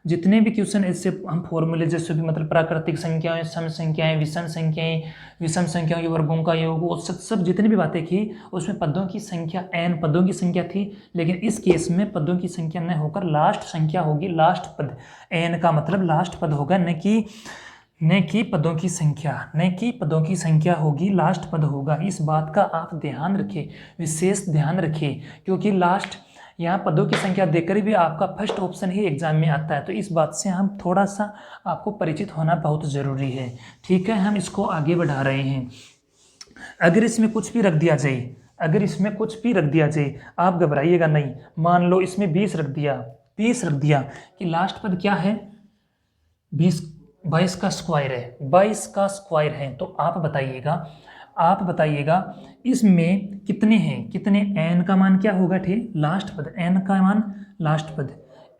जितने भी क्वेश्चन इससे हम फॉर्मूले, जैसे भी मतलब प्राकृतिक संख्याएं, सम संख्याएं, विषम संख्याएं, विषम संख्याओं के वर्गों का योग, औसत, सब जितनी भी बातें की उसमें पदों की संख्या n पदों की संख्या थी, लेकिन इस केस में पदों की संख्या न होकर लास्ट संख्या होगी, लास्ट पद। n का मतलब लास्ट पद होगा, न कि पदों की संख्या, न कि पदों की संख्या होगी, लास्ट पद होगा। इस बात का आप ध्यान रखें, विशेष ध्यान रखें, क्योंकि लास्ट यहाँ पदों की संख्या देकर भी आपका फर्स्ट ऑप्शन ही एग्जाम में आता है, तो इस बात से हम थोड़ा सा आपको परिचित होना बहुत ज़रूरी है। ठीक है, हम इसको आगे बढ़ा रहे हैं। अगर इसमें कुछ भी रख दिया जाए, अगर इसमें कुछ भी रख दिया जाए, आप घबराइएगा नहीं। मान लो इसमें 20 रख दिया, 20 रख दिया, कि लास्ट पद क्या है? 20, 22 का स्क्वायर है, 22 का स्क्वायर है, तो आप बताइएगा, आप बताइएगा इसमें कितने हैं, कितने? n का मान क्या होगा? ठीक, लास्ट पद, n का मान लास्ट पद,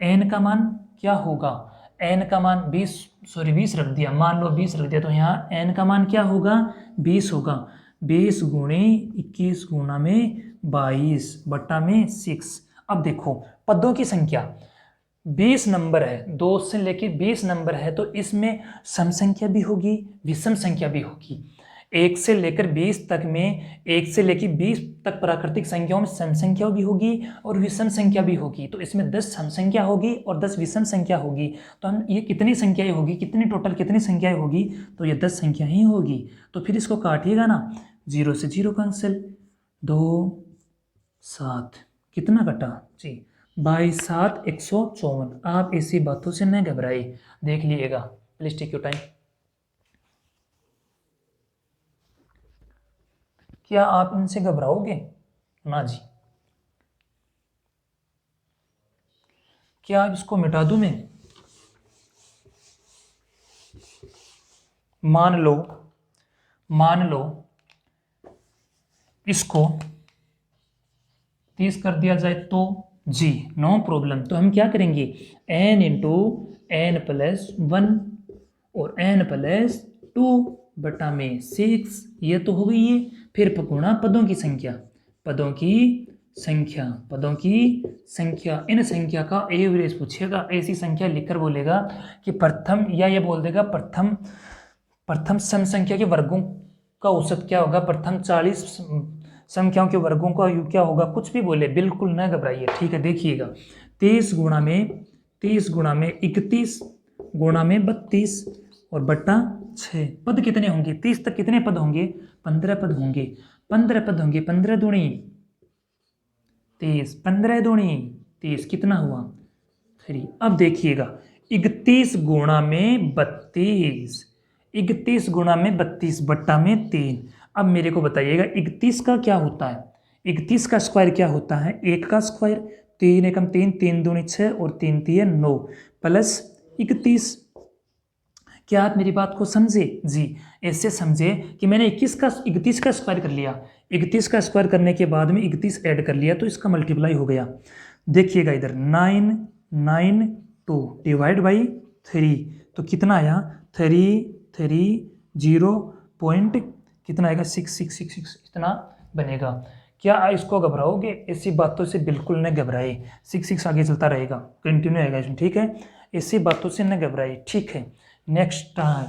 n का मान क्या होगा? n का मान 20, सॉरी 20 रख दिया, मान लो 20 रख दिया, तो यहाँ n का मान क्या होगा? 20 होगा। 20 गुणे 21 गुणा में 22 बट्टा में 6। अब देखो पदों की संख्या 20 नंबर है, 2 से लेके 20 नंबर है, तो इसमें सम संख्या भी होगी, विषम संख्या भी होगी। 1 से लेकर 20 तक में, 1 से लेकर 20 तक प्राकृतिक संख्याओं में सम संख्या भी होगी और विषम संख्या भी होगी। तो इसमें 10 सम संख्या होगी और 10 विषम संख्या होगी। तो हम ये कितनी संख्याएं होगी, कितनी टोटल कितनी संख्याएं होगी? तो ये 10 संख्या ही होगी। तो फिर इसको काटिएगा ना, 0 से 0 कैंसिल, 2 7, कितना कटा जी? 22 7 154। आप ऐसी बातों से न घबराए, देख लीजिएगा, प्लीज टेक योर टाइम। क्या आप इनसे घबराओगे? ना जी। क्या आप इसको मिटा दूं मैं? मान लो, मान लो इसको 30 कर दिया जाए तो जी, नो प्रॉब्लम। तो हम क्या करेंगे? n इंटू एन प्लस 1 और n प्लस 2 बटा में 6, ये तो हो गई है। फिर गुणा पदों की संख्या, पदों की संख्या, पदों की संख्या, इन संख्या का एवरेज पूछेगा। ऐसी संख्या लिखकर बोलेगा कि प्रथम, या ये बोल देगा प्रथम, प्रथम सम संख्या के वर्गों का औसत क्या होगा, प्रथम 40 संख्याओं के वर्गों का योग क्या होगा, कुछ भी बोले, बिल्कुल न घबराइए। ठीक है, देखिएगा 30 गुणा में 30 गुणा में 31 गुणा में 32 और बट्टा 6। पद कितने होंगे? 30 तक कितने पद होंगे? 15 पद होंगे, 15 पद होंगे। 15 दूनी 30, 15 दूनी 30, कितना हुआ? 3। अब देखिएगा 31 गुणा में 32, 31 गुणा में 32 बट्टा में 3। अब मेरे को बताइएगा 31 का क्या होता है? 31 का स्क्वायर क्या होता है? 1 का स्क्वायर, 3 एकम 3, 3 दूनी 6 और 3 3 9 प्लस 31। क्या आप मेरी बात को समझे जी? ऐसे समझे कि मैंने 31 का स्क्वायर कर लिया, 31 का स्क्वायर करने के बाद में 31 ऐड कर लिया, तो इसका मल्टीप्लाई हो गया। देखिएगा इधर 9 9 2 डिवाइड बाई 3, तो कितना आया? 3 3 0 पॉइंट कितना आएगा? 6 6 6 6, इतना बनेगा। क्या इसको घबराओगे? ऐसी बातों से बिल्कुल न घबराए। 6 6 आगे चलता रहेगा, कंटिन्यू आएगा इसमें। ठीक है, ऐसी बातों से न घबराए। ठीक है, नेक्स्ट टाइम।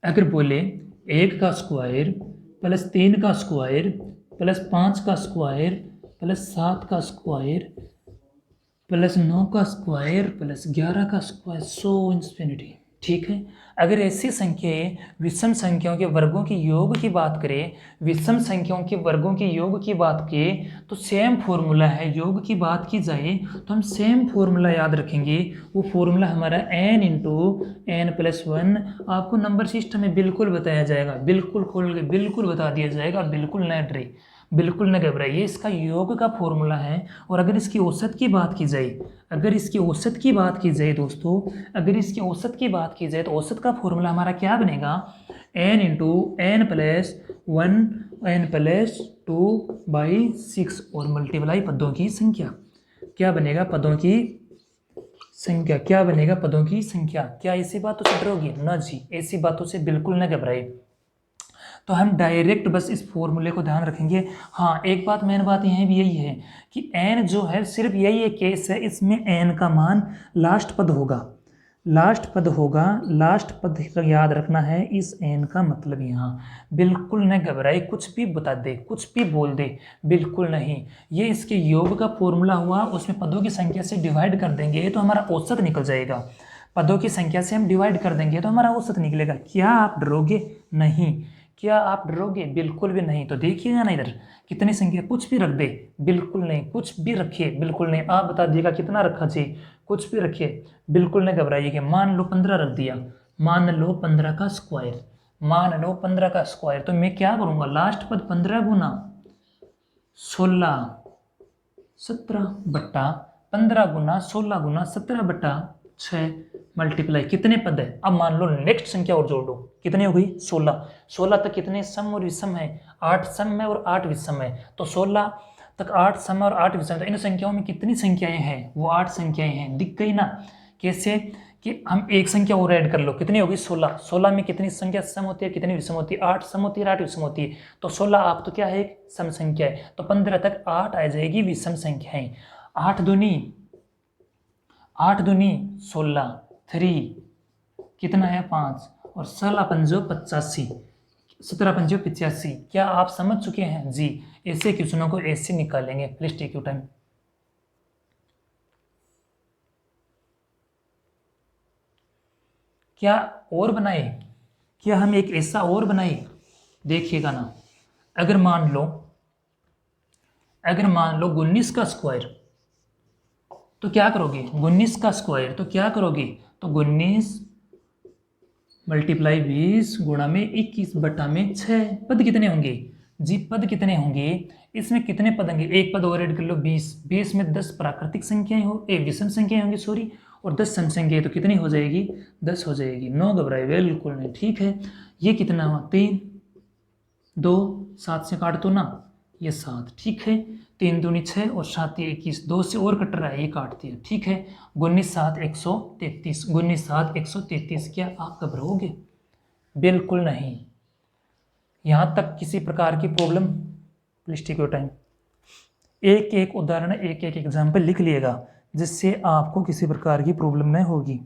अगर बोले 1 का स्क्वायर प्लस 3 का स्क्वायर प्लस 5 का स्क्वायर प्लस 7 का स्क्वायर प्लस 9 का स्क्वायर प्लस 11 का स्क्वायर सो इंफिनिटी। ठीक है, अगर ऐसी संख्याएं विषम संख्याओं के वर्गों की योग की बात करें, विषम संख्याओं के वर्गों की योग की बात करें तो सेम फॉर्मूला है। योग की बात की जाए तो हम सेम फॉर्मूला याद रखेंगे। वो फॉर्मूला हमारा n into n plus one. आपको नंबर सिस्टम में बिल्कुल बताया जाएगा, बिल्कुल खोल के बिल्कुल बता दिया जाएगा, बिल्कुल न डरे, बिल्कुल न घबराइए। इसका योग का फॉर्मूला है। और अगर इसकी औसत की बात की जाए, अगर इसकी औसत की बात की जाए दोस्तों, अगर इसकी औसत की बात की जाए तो औसत का फॉर्मूला हमारा क्या बनेगा, n into n plus one n plus 2/6 और मल्टीप्लाई पदों की संख्या। क्या बनेगा, पदों की संख्या। क्या बनेगा, पदों की संख्या। क्या ऐसी बातों से डरोगे? ना जी, ऐसी बातों से बिल्कुल न घबराए। तो हम डायरेक्ट बस इस फॉर्मूले को ध्यान रखेंगे। हाँ, एक बात मेन बात यहाँ भी यही है कि n जो है सिर्फ यही एक केस है, इसमें n का मान लास्ट पद होगा, लास्ट पद होगा, लास्ट पद याद रखना है। इस n का मतलब यहाँ बिल्कुल न घबराए, कुछ भी बता दे, कुछ भी बोल दे, बिल्कुल नहीं। ये इसके योग का फॉर्मूला हुआ, उसमें पदों की संख्या से डिवाइड कर देंगे तो हमारा औसत निकल जाएगा। पदों की संख्या से हम डिवाइड कर देंगे तो हमारा औसत निकलेगा। क्या आप डरोगे? नहीं। क्या आप डरोगे? बिल्कुल भी नहीं। तो देखिएगा ना इधर कितनी संख्या, कुछ भी रख दे, बिल्कुल नहीं, कुछ भी रखिए, बिल्कुल नहीं। आप बता दिएगा कितना रखा चाहिए, कुछ भी रखिए, बिल्कुल नहीं घबराइएगा। मान लो 15 रख दिया, मान लो 15 का स्क्वायर, मान लो 15 का स्क्वायर, तो मैं क्या करूँगा, लास्ट पद 15 गुना 16 17 बट्टा 15 गुना 16 गुना 17 बट्टा 6 मल्टीप्लाई कितने पद है। अब मान लो नेक्स्ट संख्या और जोड़ दो, कितनी हो गई, 16। 16 तक कितने सम और विषम है, 8 सम है और 8 विषम है। तो 16 तक 8 सम और 8 विषम, तो इन संख्याओं में कितनी संख्याएं हैं, वो 8 संख्याएं हैं। दिख गई ना कैसे, कि हम एक संख्या और ऐड कर लो, कितनी होगी, 16। 16 में कितनी संख्या सम होती है, कितनी विषम होती है, 8 सम होती है, 8 विषम होती है। तो 16 आप तो क्या है, एक सम संख्या है। तो 15 तक 8 आ जाएगी विषम संख्याएं। 8 दूनी 16, 3 कितना है 5 और 16 पंजो 85, 17 पंजो 85। क्या आप समझ चुके हैं जी? ऐसे क्वेश्चनों को ऐसे निकालेंगे। Please take your time. क्या और बनाए, क्या हम एक ऐसा और बनाए, देखिएगा ना। अगर मान लो 19 का स्क्वायर, तो क्या करोगे, 19 का स्क्वायर तो क्या करोगे, तो 19 मल्टीप्लाई 20 गुणा में 21 बटा में 6। पद कितने होंगे जी, पद कितने होंगे, इसमें कितने पद होंगे, एक पद और ऐड कर लो 20। 20 में 10 प्राकृतिक संख्याएं हो, एक विषम संख्याएं होंगी सॉरी, और 10 सम संख्याएं, तो कितनी हो जाएगी, 10 हो जाएगी। नो घबराए, बिल्कुल नहीं। ठीक है, ये कितना हुआ, 3 2 7 से काट दो ना, ये 7। ठीक है, 3 दूनी 6 और 7 21, 2 से और कट रहा है, ये काट दिया। ठीक है, 19 7 133, 19 7 133। क्या आप घबराओगे? बिल्कुल नहीं। यहाँ तक किसी प्रकार की problem? Please take your time. एक एक उदाहरण, एक एक एग्जाम्पल लिख लिएगा, जिससे आपको किसी प्रकार की प्रॉब्लम नहीं होगी।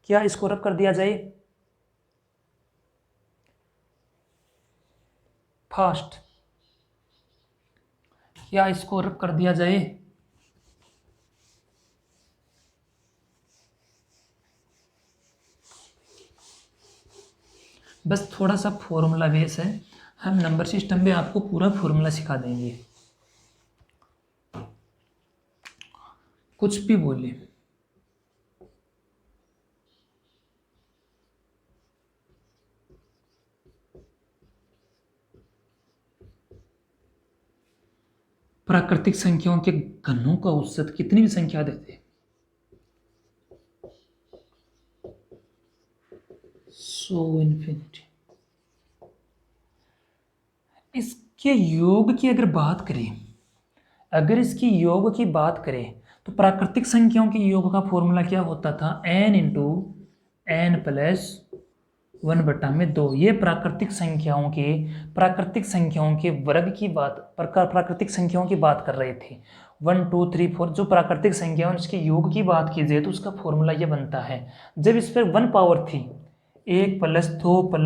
क्या इसको रब कर दिया जाए फास्ट? क्या इसको रब कर दिया जाए? बस थोड़ा सा फॉर्मूला बेस है, हम नंबर सिस्टम में आपको पूरा फॉर्मूला सिखा देंगे। कुछ भी बोलिए। प्राकृतिक संख्याओं के घनों का औसत कितनी भी संख्या देते, सो इन्फिनिटी। इसके योग की अगर बात करें, अगर इसकी योग की बात करें तो प्राकृतिक संख्याओं के योग का फॉर्मूला क्या होता था, n इंटू एन प्लस 1 बटा में 2। ये प्राकृतिक संख्याओं के वर्ग की बात, प्राकृतिक संख्याओं की बात कर रहे थे। 1 2 3 4 जो प्राकृतिक संख्या है उसके योग की बात की जाए तो उसका फॉर्मूला ये बनता है। जब इस पर 1 पावर थी, 1 + 2 +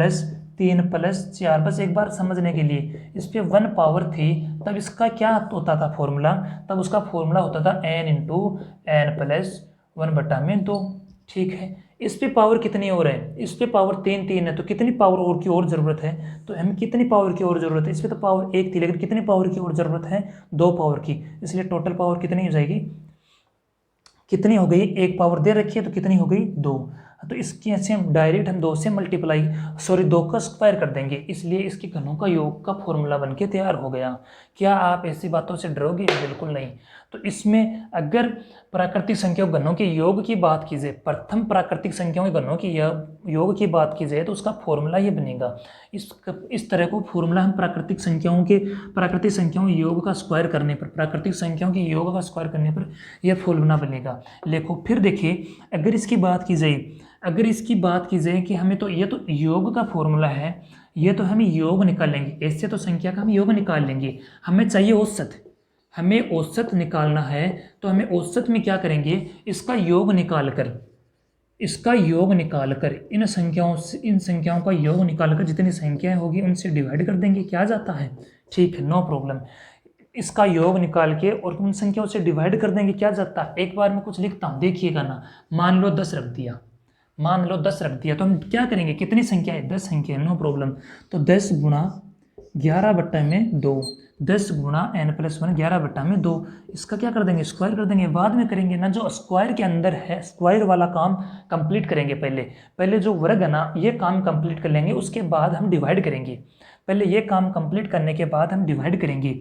3 + 4, बस एक बार समझने के लिए, इस पे 1 पावर थी तब इसका क्या होता था फॉर्मूला, तब उसका फॉर्मूला होता था n × n+1/2। ठीक है, इस पे पावर कितनी और है, इस पे पावर 3 है, तो कितनी पावर और की और ज़रूरत है, तो हमें कितनी पावर की और ज़रूरत है, इस पे तो पावर 1 थी लेकिन कितनी पावर की और ज़रूरत है, 2 पावर की, इसलिए टोटल पावर कितनी हो जाएगी, कितनी हो गई, 1 पावर दे रखी है तो कितनी हो गई, 2। तो इसकी ऐसे हम डायरेक्ट 2 से मल्टीप्लाई, सॉरी 2 का स्क्वायर कर देंगे, इसलिए इसके घनों का योग का फॉर्मूला बनके तैयार हो गया। क्या आप ऐसी बातों से डरोगे, बिल्कुल नहीं। तो इसमें अगर प्राकृतिक संख्याओं घनों के योग की बात की जाए, प्रथम प्राकृतिक संख्याओं के घनों की योग की बात की जाए तो उसका फॉर्मूला ये बनेगा। इस तरह को फॉर्मूला हम प्राकृतिक संख्याओं योग का स्क्वायर करने पर, प्राकृतिक संख्याओं के योग का स्क्वायर करने पर यह फॉर्मूला बनेगा। देखो फिर देखिए, अगर इसकी बात की जाए कि हमें तो ये तो योग का फॉर्मूला है, ये तो हम योग निकाल लेंगे, ऐसे तो संख्या का हम योग निकाल लेंगे, हमें चाहिए औसत, हमें औसत निकालना है। तो हमें औसत में क्या करेंगे, इसका योग निकालकर इन संख्याओं का योग निकालकर जितनी संख्याएं होगी उनसे डिवाइड कर देंगे, क्या जाता है, ठीक है, नो प्रॉब्लम। इसका योग निकाल के और उन संख्याओं से डिवाइड कर देंगे, क्या जाता है। एक बार मैं कुछ लिखता हूँ, देखिएगा ना, मान लो 10 रख दिया, तो हम क्या करेंगे, कितनी संख्या है, 10 संख्या है, नो प्रॉब्लम। तो 10 × 11/2, 10 × n+1 11/2, इसका क्या कर देंगे, स्क्वायर कर देंगे, बाद में करेंगे ना, जो स्क्वायर के अंदर है स्क्वायर वाला काम कंप्लीट करेंगे, पहले जो वर्ग है ना ये काम कंप्लीट कर लेंगे, उसके बाद हम डिवाइड करेंगे, पहले ये काम कंप्लीट करने के बाद हम डिवाइड करेंगे।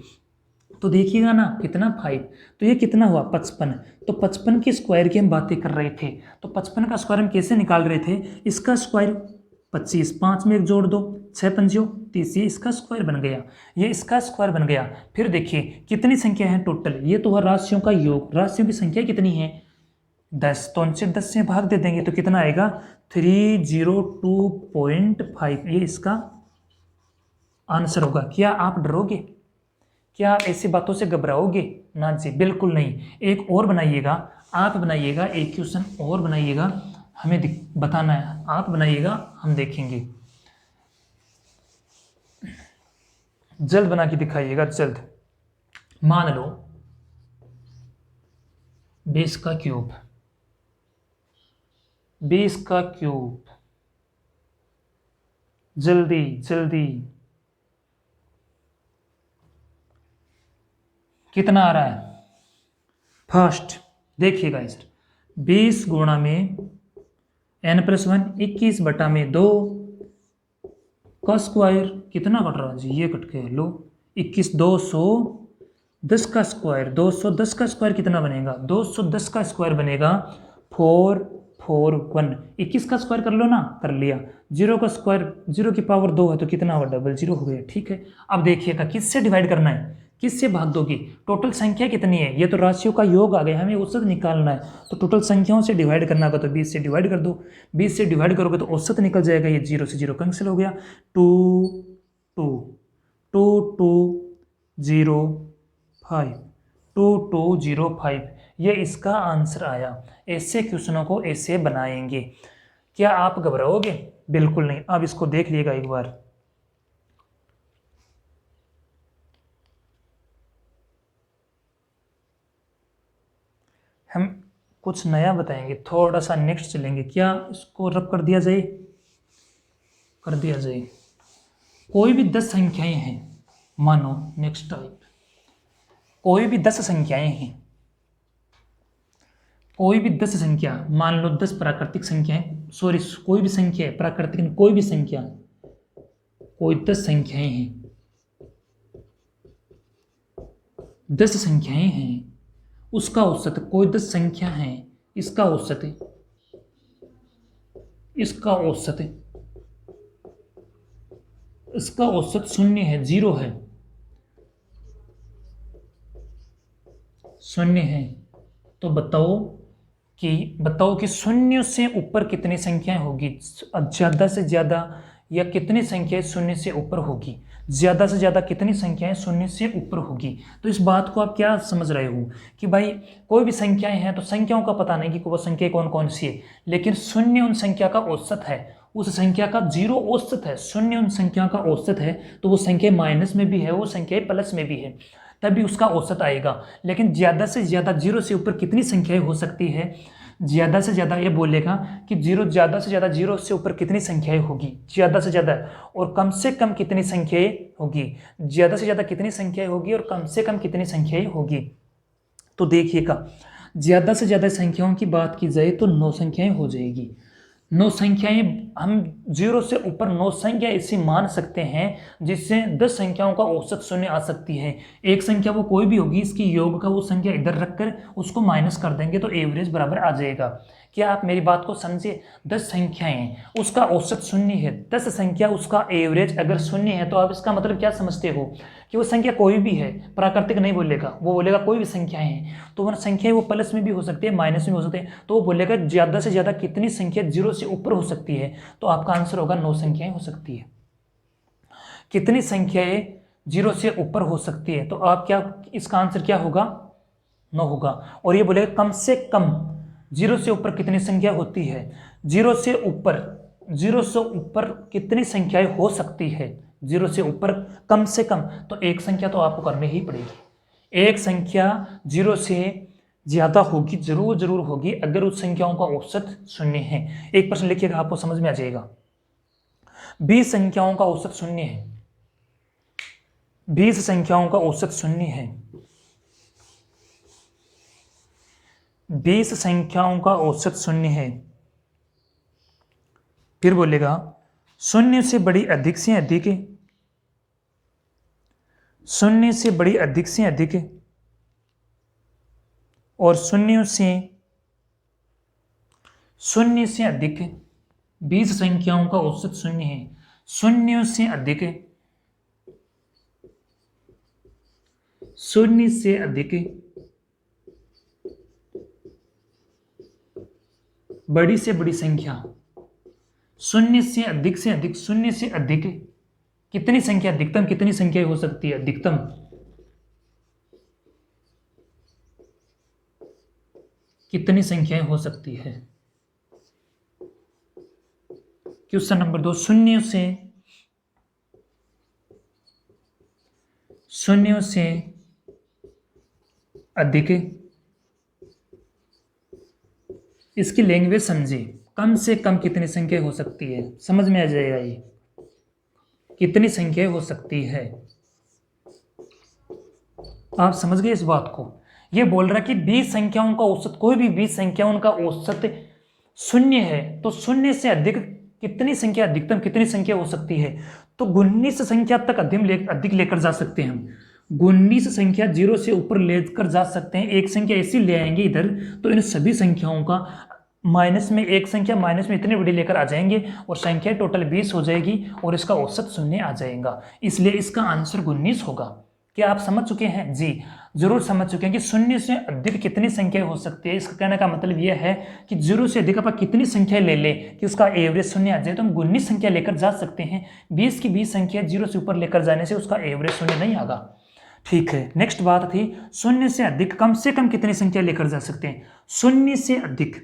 तो देखिएगा ना कितना 5, तो ये कितना हुआ 55, तो 55 के स्क्वायर की हम बातें कर रहे थे, तो 55 का स्क्वायर हम कैसे निकाल रहे थे, इसका स्क्वायर 25, 5 में 1 जोड़ दो, 6 पंजियों 30, ये इसका स्क्वायर बन गया, ये इसका स्क्वायर बन गया। फिर देखिए कितनी संख्या है टोटल, ये तो हुआ राशियों का योग, राशियों की संख्या कितनी है 10, तो उनसे 10 से भाग दे देंगे तो कितना आएगा 302.5, ये इसका आंसर होगा। क्या आप डरोगे, क्या आप ऐसी बातों से घबराओगे, ना जी बिल्कुल नहीं। एक और बनाइएगा, आप बनाइएगा, एक क्वेश्चन और बनाइएगा, हमें बताना है, आप बनाइएगा, हम देखेंगे, जल्द बना के दिखाइएगा, जल्द। मान लो 20 का क्यूब, 20 का क्यूब, जल्दी जल्दी, कितना आ रहा है, फर्स्ट देखिएगा इस 20 गुणा में n+1 21/2 का स्क्वायर, कितना कट रहा है जी, ये कट के लो 21, 210 का स्क्वायर, 210 का स्क्वायर कितना बनेगा, 210 का स्क्वायर बनेगा 441, 21 का स्क्वायर कर लो ना, कर लिया, 0 का स्क्वायर 0 की पावर 2 है तो कितना हुआ, 00 हो गया, ठीक है। अब देखिएगा किससे डिवाइड करना है, किससे भाग दोगे, टोटल संख्या कितनी है, ये तो राशियों का योग आ गया, हमें औसत निकालना है, तो टोटल संख्याओं से डिवाइड करना होगा, तो 20 से डिवाइड कर दो, 20 से डिवाइड करोगे तो औसत निकल जाएगा, ये 0 से 0 कैंसिल हो गया, 2205, 2205, ये इसका आंसर आया। ऐसे क्वेश्चनों को ऐसे बनाएंगे। क्या आप घबराओगे, बिल्कुल नहीं। अब इसको देख लीजिएगा एक बार, हम कुछ नया बताएंगे, थोड़ा सा नेक्स्ट चलेंगे, क्या इसको रब कर दिया जाए, कर दिया जाए। कोई भी 10 संख्याएं हैं, मानो नेक्स्ट टाइप, कोई भी 10 संख्याएं हैं, कोई भी 10 संख्या, मान लो 10 प्राकृतिक संख्याएं, सॉरी कोई भी संख्या है प्राकृतिक, कोई भी संख्या, कोई 10 संख्याएं हैं, 10 संख्याएं हैं, उसका औसत, कोई 10 संख्या है, इसका औसत, इसका औसत, इसका औसत 0 है, 0 है, 0 है, तो बताओ कि 0 से ऊपर कितनी संख्याएं होगी, ज़्यादा से ज़्यादा या कितनी संख्याएं शून्य से ऊपर होगी, ज़्यादा से ज़्यादा कितनी संख्याएं शून्य से ऊपर होगी। तो इस बात को आप क्या समझ रहे हो कि भाई कोई भी संख्याएं हैं तो संख्याओं का पता नहीं कि वो संख्या कौन कौन सी है, लेकिन शून्य उन संख्या का औसत है, उस संख्या का जीरो औसत है। शून्य उन संख्या का औसत है तो वो संख्या माइनस में भी है, वो संख्या प्लस में भी है, तभी उसका औसत आएगा। लेकिन ज़्यादा से ज़्यादा जीरो से ऊपर कितनी संख्याएं हो सकती है, ज़्यादा से ज़्यादा ये बोलेगा कि ज़्यादा से ज़्यादा जीरो से ऊपर कितनी संख्याएं होगी, ज़्यादा से ज़्यादा, और कम से कम कितनी संख्याएं होगी, ज़्यादा से ज़्यादा कितनी संख्याएं होगी और कम से कम कितनी संख्याएं होगी। तो देखिएगा, ज़्यादा से ज़्यादा संख्याओं की बात की जाए तो 9 संख्याएं हो जाएगी। 9 संख्याएं, हम जीरो से ऊपर 9 संख्या ऐसी मान सकते हैं जिससे 10 संख्याओं का औसत शून्य आ सकती है। एक संख्या वो कोई भी होगी, इसकी योग का वो संख्या इधर रखकर उसको माइनस कर देंगे तो एवरेज बराबर आ जाएगा। क्या आप मेरी बात को समझे? 10 संख्याएं, उसका औसत शून्य है, 10 संख्या उसका एवरेज अगर शून्य है तो आप इसका मतलब क्या समझते हो कि वो संख्या कोई भी है, प्राकृतिक नहीं बोलेगा, वो बोलेगा कोई भी संख्याएं हैं। तो वह संख्याएं वो प्लस में भी हो सकती है, माइनस में हो सकती है, तो वो बोलेगा ज़्यादा से ज़्यादा कितनी संख्या जीरो से ऊपर हो सकती है। तो आपका आंसर होगा 9 संख्याएं हो सकती है। कितनी संख्याएं जीरो से ऊपर हो सकती है, तो आप क्या, इसका आंसर क्या होगा? 9 होगा। और ये बोलेगा कम से कम जीरो से ऊपर कितनी संख्या होती है, जीरो से ऊपर कितनी संख्याएं हो सकती है, जीरो से ऊपर कम से कम, तो एक संख्या तो आपको करनी ही पड़ेगी। एक संख्या जीरो से ज़्यादा होगी, जरूर होगी अगर उस संख्याओं का औसत शून्य है। एक प्रश्न लिखिएगा, आपको समझ में आ जाएगा। 20 संख्याओं का औसत शून्य है, 20 संख्याओं का औसत शून्य है, 20 संख्याओं का औसत शून्य है। फिर बोलेगा शून्य से बड़ी अधिक से अधिक, शून्य से बड़ी अधिक से अधिक, और शून्य से अधिक 20 संख्याओं का औसत शून्य है। शून्य से अधिक, शून्य से अधिक बड़ी से बड़ी संख्या, शून्य से अधिक शून्य से अधिक कितनी संख्या, अधिकतम कितनी संख्या हो सकती है, अधिकतम कितनी संख्याएं हो सकती है। क्वेश्चन नंबर 2, शून्य से अधिक, इसकी लैंग्वेज समझे, कम से कम कितनी संख्या हो सकती है, समझ में आ जाएगा ये कितनी संख्या हो सकती है। आप समझ गए इस बात को? ये बोल रहा है कि 20 संख्याओं का औसत, कोई भी 20 संख्याओं का औसत शून्य है, तो शून्य से अधिक कितनी संख्या, अधिकतम कितनी संख्या हो सकती है। तो 19 संख्या तक अधिक लेकर जा सकते हैं हम, 19 संख्या जीरो से ऊपर लेकर जा सकते हैं। एक संख्या ऐसी ले आएंगे इधर, तो इन सभी संख्याओं का माइनस में, एक संख्या माइनस में इतनी बड़ी लेकर आ जाएंगे और संख्या टोटल 20 हो जाएगी और इसका औसत शून्य आ जाएगा। इसलिए इसका आंसर 19 होगा। क्या आप समझ चुके हैं? जी जरूर समझ चुके हैं कि शून्य से अधिक कितनी संख्या हो सकती है। इसका कहने का मतलब यह है कि जीरो से अधिक आप कितनी संख्या ले ले कि उसका एवरेज शून्य आ जाए, तो हम 19 संख्या लेकर जा सकते हैं। 20 की 20 संख्या जीरो से ऊपर लेकर जाने से उसका एवरेज शून्य नहीं आगा। ठीक है, नेक्स्ट बात थी शून्य से अधिक कम से कम कितनी संख्या लेकर जा सकते हैं। शून्य से अधिक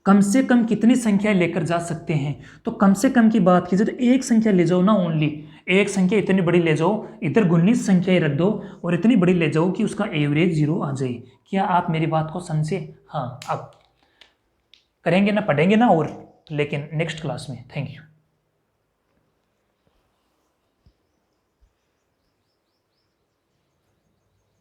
कम से कम कितनी संख्या लेकर जा सकते हैं, तो कम से कम की बात कीजिए तो एक संख्या ले जाओ ना, ओनली एक संख्या इतनी बड़ी ले जाओ, इधर 19 संख्याएं रख दो और इतनी बड़ी ले जाओ कि उसका एवरेज 0 आ जाए। क्या आप मेरी बात को समझे? हाँ, आप करेंगे ना, पढ़ेंगे ना और, लेकिन नेक्स्ट क्लास में। Thank you.